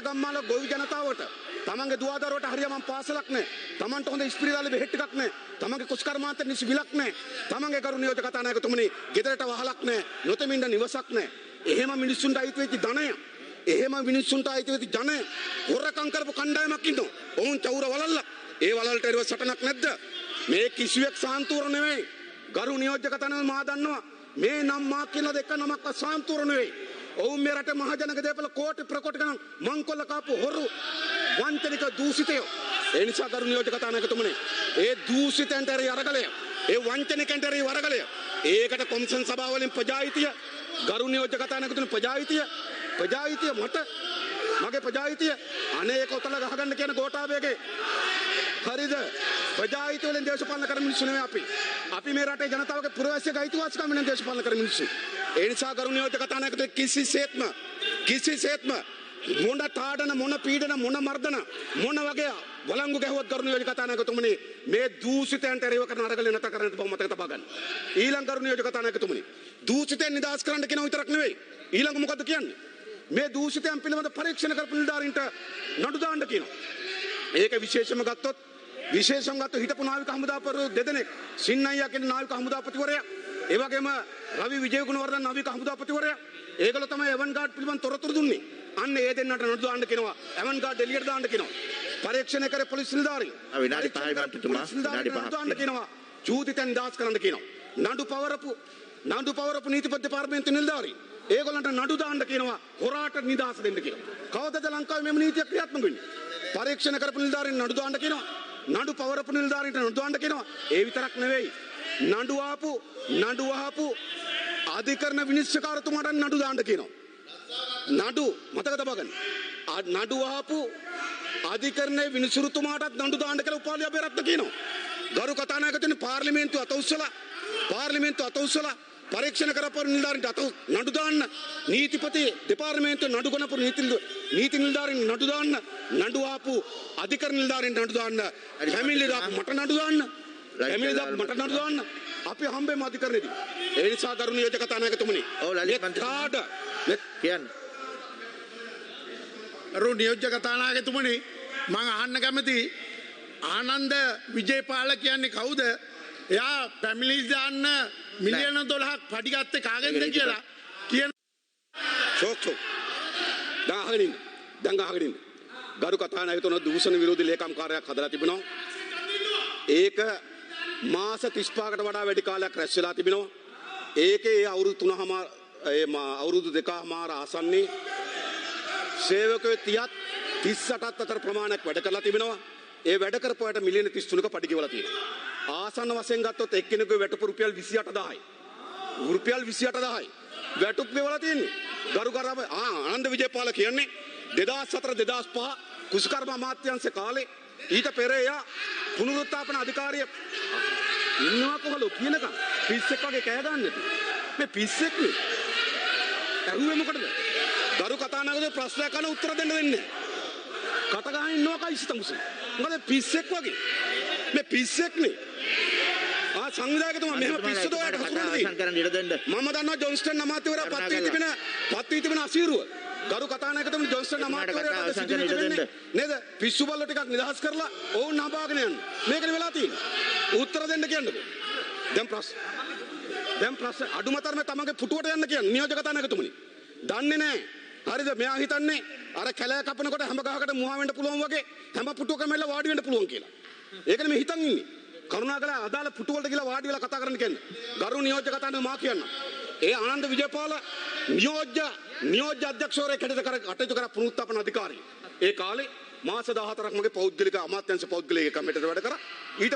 ගම්මානවල ගොවි ජනතාවට තමන්ගේ දුවදරුවට හරියම පාසලක් නැහැ. තමන්ට හොඳ ඉස්පිරිතාලේ බෙහෙත් ටිකක් නැහැ. තමන්ගේ කුස්කර්මාන්ත නිසි බිලක් නැහැ. තමන්ගේ කරු නියෝජක කතානායකතුමනි ගෙදරට වහලක් නැහැ. නොතෙමින්ද නිවසක් නැහැ. එහෙම මිනිස්සුන්ට අයිති වෙච්ච ධනය හොරකම් කරපු කණ්ඩායමක් ඉන්නවා. ඔවුන් චෞර වලල්ල. ඒ වලල්ට එරව සටනක් නැද්ද? මේ කිසිවෙක් සාන්තුවර නෙවෙයි. ගරු නියෝජක කතානායක මා දන්නවා. මේ නම් මා කියන දෙක නමක් සාන්තුවර නෙවෙයි. ඔවුන් මේ රටේ මහජනක දේපල කෝටි ප්‍රකෝටි ගණන් මංකොල්ල කාපු හොරු වංචනික දූෂිතයෝ. ඒ නිසා ගරු නියෝජක කතානායකතුමනි ඒ දූෂිතයන්ට ඇරි අරගලය ඒ වංචනිකයන්ට ඇරි වරගලය ඒකට කොමිෂන් සභාවලින් ප්‍රජායිතිය ගරු නියෝජක කතානායකතුමනි ප්‍රජායිතිය මට මගේ ප්‍රජායිතිය අනේක උතල ගහගන්න කියන ගෝඨාභයගේ හරිද? ප්‍රජායිතිය වලින් දේශපාලන කරන මිනිස්සු නෙවෙයි අපි මේ රටේ ජනතාවගේ පුරවැසියක අයිතිවාසිකම් වෙන දේශපාලන කරන මිනිස්සු. ඒ නිසා ගරු නියෝජක කතානායකතුමනි කිසිසේත්ම මොන තාඩන මොන පීඩන මොන මර්දන මොන වගේ වළංගු ගැහුවත් ගරු නියෝජක කතානායකතුමනි මේ දූෂිතයන්ට එරෙහිව කරන අරගල නැත කරන්න බව මතක තබා ගන්න. ඊළඟ ගරු නියෝජක කතානායකතුමනි දූෂිතයන් නිදහස් කරන්න කියන විතරක් නෙවෙයි. ඊළඟ මොකද්ද කියන්නේ? මේ දූෂිතයන් පිළිබඳ පරීක්ෂණ කරපු නිලධාරීන්ට නඩු දාන්න කියනවා. ඒක විශේෂම ගත්තොත් හිටපු නාවික හමුදාපතිවරු දෙදෙනෙක් සින්නයියා කියන නාවික හමුදාපතිවරයා ඒ වගේම රවි විජේගුණවර්ධන නාවික හමුදාපතිවරයා ඒගොල්ලෝ තමයි එවන්ගාඩ් පිළිබඳ තොරතුරු දුන්නේ. අන්න ඒ දෙන්නට නඩු දාන්න කියනවා. එවන්ගාඩ් එළියට දාන්න කියනවා. පරීක්ෂණ කරේ පොලිස් නිලධාරීන්. විනාඩි 5යි මන්ත්‍රීතුමා විනාඩි 5ක් දාන්න කියනවා. චූදිතෙන් දාස් කරන්න කියනවා. නඩු පවරපු නීතිපති දෙපාර්තමේන්තු නිලධාරීන් ඒගොල්ලන්ට නඩු දාන්න කියනවා. හොරාට නිදහස දෙන්න කියනවා. කවදද ලංකාවේ මෙම නීතිය ක්‍රියාත්මක වෙන්නේ? පරීක්ෂණ කරපු නිලධාරීන් නඩු දාන්න කියනවා. නඩු පවරපු නිලධාරීන්ට නඩු දාන්න කියනවා. ඒ විතරක් නෙවෙයි. නඩු වහපු අධිකරණ විනිශ්චයකාරතුමාට නඩු දාන්න කියනවා. නඩු මතක තබා ගන්න. නඩු වහපු අධිකරණයේ විනිසුරුතුමාටත් නඩු දාන්න කියලා උපාලි අබේරත්න කියනවා. ගරු කතානායකතුමනි පාර්ලිමේන්තුව අත උස්සලා පරීක්ෂණ කරපු නිලධාරීන්ට නඩු දාන්න. නීතිපති දෙපාර්තමේන්තුව නඩු කරපු නීති නිලධාරීන් නඩු දාන්න. නඩු වහපු අධිකරණ නිලධාරීන්ට නඩු දාන්න. ෆැමිලි දාපු මට නඩු දාන්න. අපි හම්බෙම අධිකරණෙදී. ඒ නිසා ගරු නියෝජක කතානායකතුමනි ගරු නියෝජ්‍ය කතානායකතුමනි මම අහන්න කැමති ආනන්ද විජේපාල කියන්නේ කවුද? එයා ෆැමිලිස් දාන්න මිලියන 12ක් පඩි ගත්තේ කාගෙන්ද කියලා කියන දැන් අහගෙන ගරු කතානායකතුමා දූෂණ විරෝධී ලේකම් කාර්යයක් හදලා තිබෙනවා. ඒක මාස 35කට වඩා වැඩි කාලයක් රැස් වෙලා තිබෙනවා. ඒකේ අවුරුදු 2කමාර ආසන්නයේ සේවකයෝ 38ත් අතර ප්‍රමාණයක් වැඩ කරලා තිබෙනවා. ඒ වැඩ කරපුවාට මිලියන 33ක පඩි ගෙවලා තියෙනවා. ආසන්න වශයෙන් ගත්තොත් එක්කෙනෙකුගේ වැටුප රුපියල් 28000යි. වැටුප් ගෙවලා තියෙන්නේ. ආනන්ද විජේපාල කියන්නේ 2004 2005 කුෂ්කර්ම අමාත්‍යාංශ කාලේ ඊට පෙර එයා පුනරුත්ථාපන අධිකාරිය ඉන්නවා කොහොලෝ කියනකම් පිස්සෙක් වගේ කෑ ගන්නද මේ පිස්සෙක් නේ ඇහුවේ මොකටද ගරු කතානායකගේ ප්‍රශ්නයක් අහන උත්තර දෙන්න දෙන්නේ කට ගහන ඉන්නවා කයිස්තමුස මොකද පිස්සෙක් වගේ මේ පිස්සෙක් නේ සංවිධායකතුමා මෙහෙම පිස්සුද ඔයාලට හසුරුවන්නේ මම දන්නවා ජොන්ස්ටන් අමාත්‍යවරයා පත් වී තිබෙන අසීරුව ගරු කතානායකතුමනි ජොන්ස්ටන් අමාත්‍යවරයාට නේද පිස්සු බල්ල ටිකක් නිදහස් කරලා ඕන් නබාගෙන යන්න මේකනේ වෙලා තියෙන්නේ උත්තර දෙන්න කියන්නකෝ දැන් ප්‍රශ්න අඩුමතරම තමන්ගේ පුටුවට යන්න කියන්නේ නියෝජක කතානායකතුමනි දන්නේ නැහැ හරිද? මෙයා හිතන්නේ අර කැලෑ කපනකොට හැම ගහකට මුවා වෙන්න පුළුවන් වගේ හැම පුටුවකම මෙල්ල වාඩි වෙන්න පුළුවන් කියලා. ඒකනේ මේ හිතන් ඉන්නේ. කරුණාකරලා අදාළ පුටු වලට ගිහලා වාඩි වෙලා කතා කරන්න කියන්නේ. ගරු නියෝජ්‍ය කතානේ මා කියන්න. ඒ ආනන්ද විජයපාල නියෝජ්‍ය අධ්‍යක්ෂවරයෙක් හැටියට කටයුතු කර පුනරුත්ථාපන අධිකාරී. ඒ කාලේ මාස 14ක් මගේ පෞද්ගලික අමාත්‍යාංශ පෞද්ගලික කමිටුවට වැඩ කරා. ඊට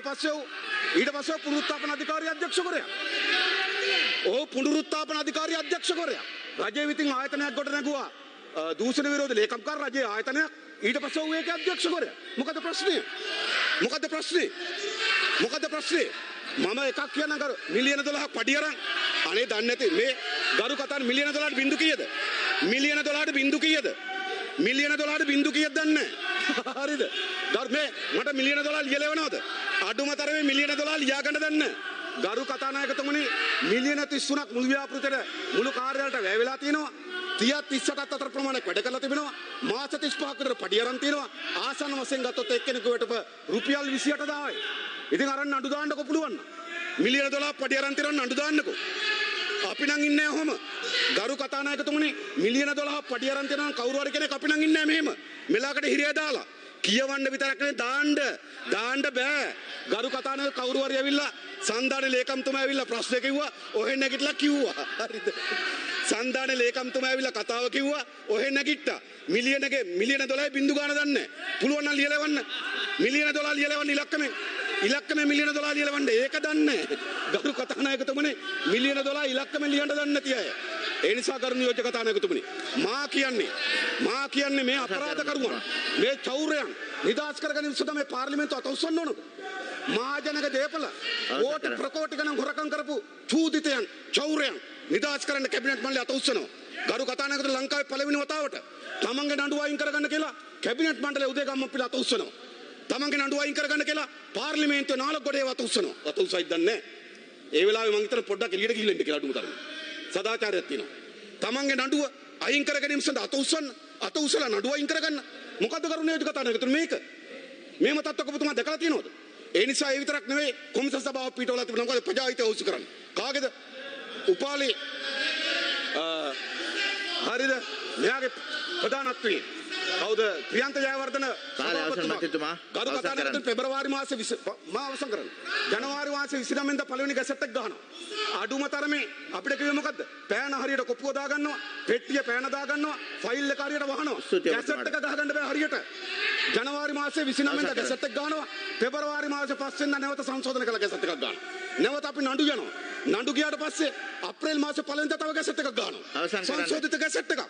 පස්සේ පුනරුත්ථාපන අධිකාරී අධ්‍යක්ෂකවරයා. ඔහු පුනරුත්ථාපන අධිකාරී අධ්‍යක්ෂකවරයා. රජයේ විසින් ආයතනයක් ගොඩ නැගුවා. දූෂණ විරෝධී ලේකම්කාර රජයේ ආයතනයක්. ඊට පස්සේ ඔහු ඒකේ අධ්‍යක්ෂකවරයා. මොකද ප්‍රශ්නේ? මම එකක් කියන්න කරු මිලියන 12ක් පඩි අරන් අනේ දන්නේ නැති මේ ගරු කතාන මිලියන 12ට බින්දු කීයද? මිලියන 12ට බින්දු කීයද? මිලියන 12ට බින්දු කීයද දන්නේ නැහැ. හරිද? මේ මට මිලියන 12 ලියලා එවනවද? අඩුම තරමේ මිලියන 12 ලියා ගන්න දන්නේ නැහැ. ගරු කතානායකතුමනි මිලියන 33ක් මුළු ව්‍යාපෘතේට මුළු කාර්යාලයට වැය වෙලා තියෙනවා. 38ට අතර ප්‍රමාණයක් වැඩ කරලා තිබෙනවා. මාස 35ක විතර පඩි අරන් තියෙනවා. ආසන්න වශයෙන් ගත්තොත් එක්කෙනෙකුට රුපියල් 28000යි. ඉතින් අරන් නඩු දාන්නකො පුළුවන්. මිලියන 12 පඩි අරන් තිරන්න නඩු දාන්නකො. අපි නම් ඉන්නේ ඔහම. ගරු කතානායකතුමනි මිලියන 12 පඩි අරන් තිරන කවුරු හරි කෙනෙක් අපි නම් ඉන්නේ මෙහෙම. මෙලාකට හිරිය දාලා කියවන්න විතරක් නෙවෙයි දාන්න බෑ. ගරු කතානායක කවුරු හරි ඇවිල්ලා සන්දාන ලේකම්තුමා ඇවිල්ලා ප්‍රශ්න කිව්වා ඔහෙ නැගිටලා කිව්වා. හරිද? සන්දාන ලේකම්තුමා ඇවිල්ලා කතාව කිව්වා ඔහෙ නැගිට්ටා. මිලියන 12 බින්දු ගාන දන්නේ. පුළුවන් නම් ලියලා එවන්න. මිලියන 12 ලියලා එවන්න ඉලක්කමේ මිලියන 12 ලියලා එවන්න. ඒක දන්නේ. ගරු කතානායකතුමනි මිලියන 12 ඉලක්කමෙන් ලියන්න දන්නේ නැති අය. ඒ නිසා ගරු නියෝජ්‍ය කතානායකතුමනි මා කියන්නේ මේ අපරාධ කරුවන් මේ චෞර්යයන් නිදාස් කරගැනීම සඳහා මේ පාර්ලිමේන්තුව අත උස්සන්න ඕනද? මහජනක දේපල කෝටි ප්‍රකෝටි ගණන් හොරකම් කරපු චූදිතයන් චෞර්යයන් නිදාස් කරන්න කැබිනට් මණ්ඩලය අත උස්සනවා. ගරු කතානායකතුමා ලංකාවේ පළවෙනි වතාවට තමන්ගේ නඩුව අයින් කරගන්න කියලා කැබිනට් මණ්ඩලය උදේගම්ම පිළ අත උස්සනවා. තමන්ගේ නඩුව අයින් කරගන්න කියලා පාර්ලිමේන්තුවේ නාලගොඩේ අත උස්සනවා. අත උස්සයිද දන්නේ නැහැ. ඒ වෙලාවේ මං හිතන පොඩ්ඩක් එළියට ගිහින් ඉන්න කියලා අඩුම තරමේ. සදාචාරයක් තියෙනවා. තමන්ගේ නඩුව අයින් කර ගැනීම සඳහා අත උස්සලා නඩුව අයින් කරගන්න. මොකද්ද කරු නියෝජ්‍ය කතානායකතුමනි මේක? මේම තත්ත්වක ඔබතුමා දැකලා තියෙනවද? ඒ නිසා ඒ විතරක් නෙවෙයි කොමිසම් සභාව පිටවලා තිබුණා. මොකද ප්‍රජාහිතය අවශ්‍ය කරන්නේ. කාගේද? උපාලි හරිද? මෙයාගේ ප්‍රධානත්වයේ කවුද? ප්‍රියන්ත ජයවර්ධන සභාපතිතුමා ගරු කතානායකතුමනි පෙබරවාරි මාසේ මා අවසන් කරන්න. ජනවාරි මාසේ 29 වෙනිදා පළවෙනි ගැසට් එක ගහනවා. අඩුම තරමේ අපිට කිව්වේ මොකද්ද? පෑන හරියට කොපුව දා ගන්නවා, පෙට්ටිය පෑන දා ගන්නවා, ෆයිල් එක හරියට වහනවා. ගැසට් එක ගහගන්න බෑ හරියට. ජනවාරි මාසේ 29 වෙනිදා ගැසට් එක ගහනවා. පෙබරවාරි මාසේ 5 වෙනිදා නැවත සංශෝධන කළ ගැසට් එකක් ගන්නවා. නැවත අපි නඩු යනවා. නඩු ගියාට පස්සේ අප්‍රේල් මාසේ 1 වෙනිදා තව ගැසට් එකක් ගන්නවා. සංශෝධිත ගැසට් එකක්.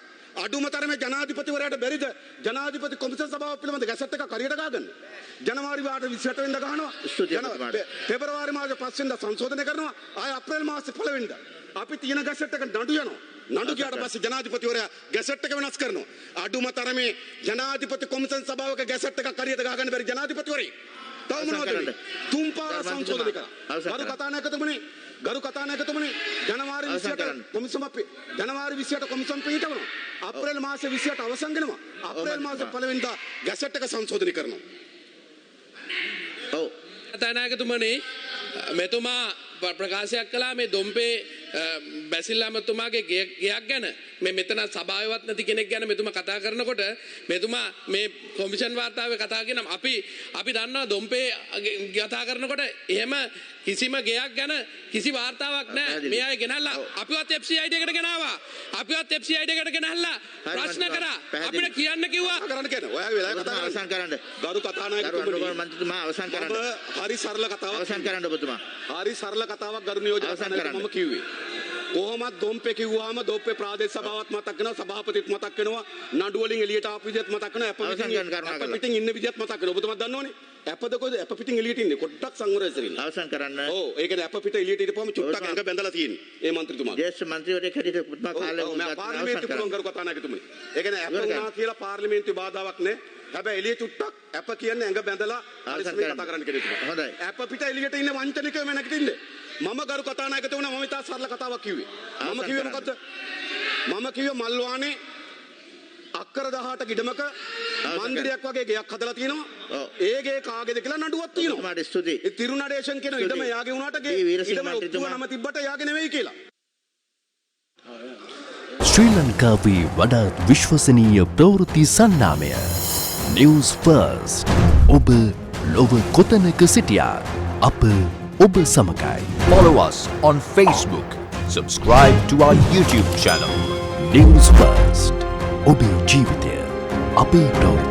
අඩුම තරමේ ජනාධිපතිවරයාට බැරිද ජනාධිපති කොමිසම් සභාව පිළිබඳ ගැසට් එකක් හරියට ගහගන්න? ජනවාරි 28 වෙනිදා ගහනවා. පෙබරවාරි මාසේ 5 වෙනිදා සංශෝධනය කරනවා. ආය අප්‍රේල් මාසේ 1 වෙනිදා අපි තියෙන ගැසට් එක නඩු යනවා. නඩු ගියාට පස්සේ ජනාධිපතිවරයා ගැසට් එක වෙනස් කරනවා. අඩුම තරමේ ජනාධිපති කොමිසම් සභාවක ගැසට් එකක් හරියට ගහගන්න බැරි ජනාධිපතිවරයා. තව මොනවද? තුන් පාර සංශෝධනය කරා. ගරු කතානායකතුමනි ජනවාරි 28 කොමිසම ජනවාරි 28 කොමිසම් පිටවනවා. අප්‍රේල් මාසේ 28 අවසන් වෙනවා. අප්‍රේල් මාසේ 1 වෙනිදා ගැසට් එක සංශෝධනය කරනවා. ඔව් කතානායකතුමනි මෙතුමා ප්‍රකාශයක් කළා මේ දොම්පේ බැසිල් අහමතුමාගේ ගයක් ගැන මේ මෙතන සභාවවත් නැති කෙනෙක් ගැන මෙතුමා කතා කරනකොට මෙතුමා මේ කොමිෂන් වාර්තාවේ කතා කරන අපි දන්නවා දොම්පේ කතා කරනකොට එහෙම කිසිම ගයක් ගැන කිසි වාර්තාවක් නැහැ. මේ අය ගෙනල්ලා අපිවත් FCID එකට ගෙනාවා. අපිවත් FCID එකට ගෙනල්ලා ප්‍රශ්න කරා. අපිට කියන්න කිව්වා. කරන්න කියන. ඔයාගේ වෙලාව කතා අවසන් කරන්න. ගරු කතානායකතුමනි මන්ත්‍රීතුමා අවසන් කරන්න. හරි සරල කතාවක්. අවසන් කරන්න ඔබතුමා. හරි සරල කතාවක් ගරු නියෝජ්‍ය කතානායක මම කිව්වේ. කොහොමද දොම්පේ කිව්වහම දොම්පේ ප්‍රාදේශ සභාවත් මතක් වෙනවා, සභාපතිත් මතක් වෙනවා, නඩු වලින් එළියට ආපු විදිහත් මතක් වෙනවා, අප පිටින් ඉන්න විදිහත් මතක් වෙනවා. ඔබතුමා දන්නවනේ. අපද කොහෙද? අප පිටින් එළියට ඉන්නේ. පොඩ්ඩක් සංවරයෙන් ඉන්න. අවසන් කරන්න. ඔව් ඒ කියන්නේ අප පිට එළියට ඉඳපුවම චුට්ටක් ඇඟ බැඳලා තියෙන්නේ. ඒ මන්ත්‍රීතුමා. ජේෂ්ඨ මන්ත්‍රීවරයෙක් හැටියට ඔබතුමා කාලේ පාර්ලිමේන්තු පුරන් කරු කතානායකතුමනි. ඒ කියන්නේ අප වුණා කියලා පාර්ලිමේන්තුවේ බාධාවක් නැහැ. හැබැයි එළිය චුට්ටක් අප කියන්නේ ඇඟ බැඳලා පරිස්සමෙන් කතා කරන්න කෙනෙක්. හොඳයි. අප පිට එළියට ඉන්න වංචනිකව නැගිටින්නේ. මම ගරු කතානායකතුමනි මම ඉතා සරල කතාවක් කිව්වේ. මම කිව්වේ මොකද්ද? මම කිව්වේ මල්වානේ අක්කර 18 ඉඩමක මන්දිරයක් වගේ ගයක් හදලා තියෙනවා. ඒ ගේ කාගේද කියලා නඩුවක් තියෙනවා. මට ස්තුතියි. ඒ තිරුනඩේෂන් කියන ඉඩම යාගේ වුණාට ගේ ඉඩම ඔක්කොම නම තිබ්බට යාගේ නෙවෙයි කියලා. ශ්‍රී ලංකාවේ වඩාත් විශ්වසනීය ප්‍රවෘත්ති සන්නාමය නිවුස් ෆර්ස්ට්. ඔබ ලොව කොතනක සිටියාත් අප ඔබ සමගයි. Follow us on Facebook. Subscribe to our YouTube channel. News First. ඔබේ ජීවිතය අපේ ප්‍රවෘත්ති.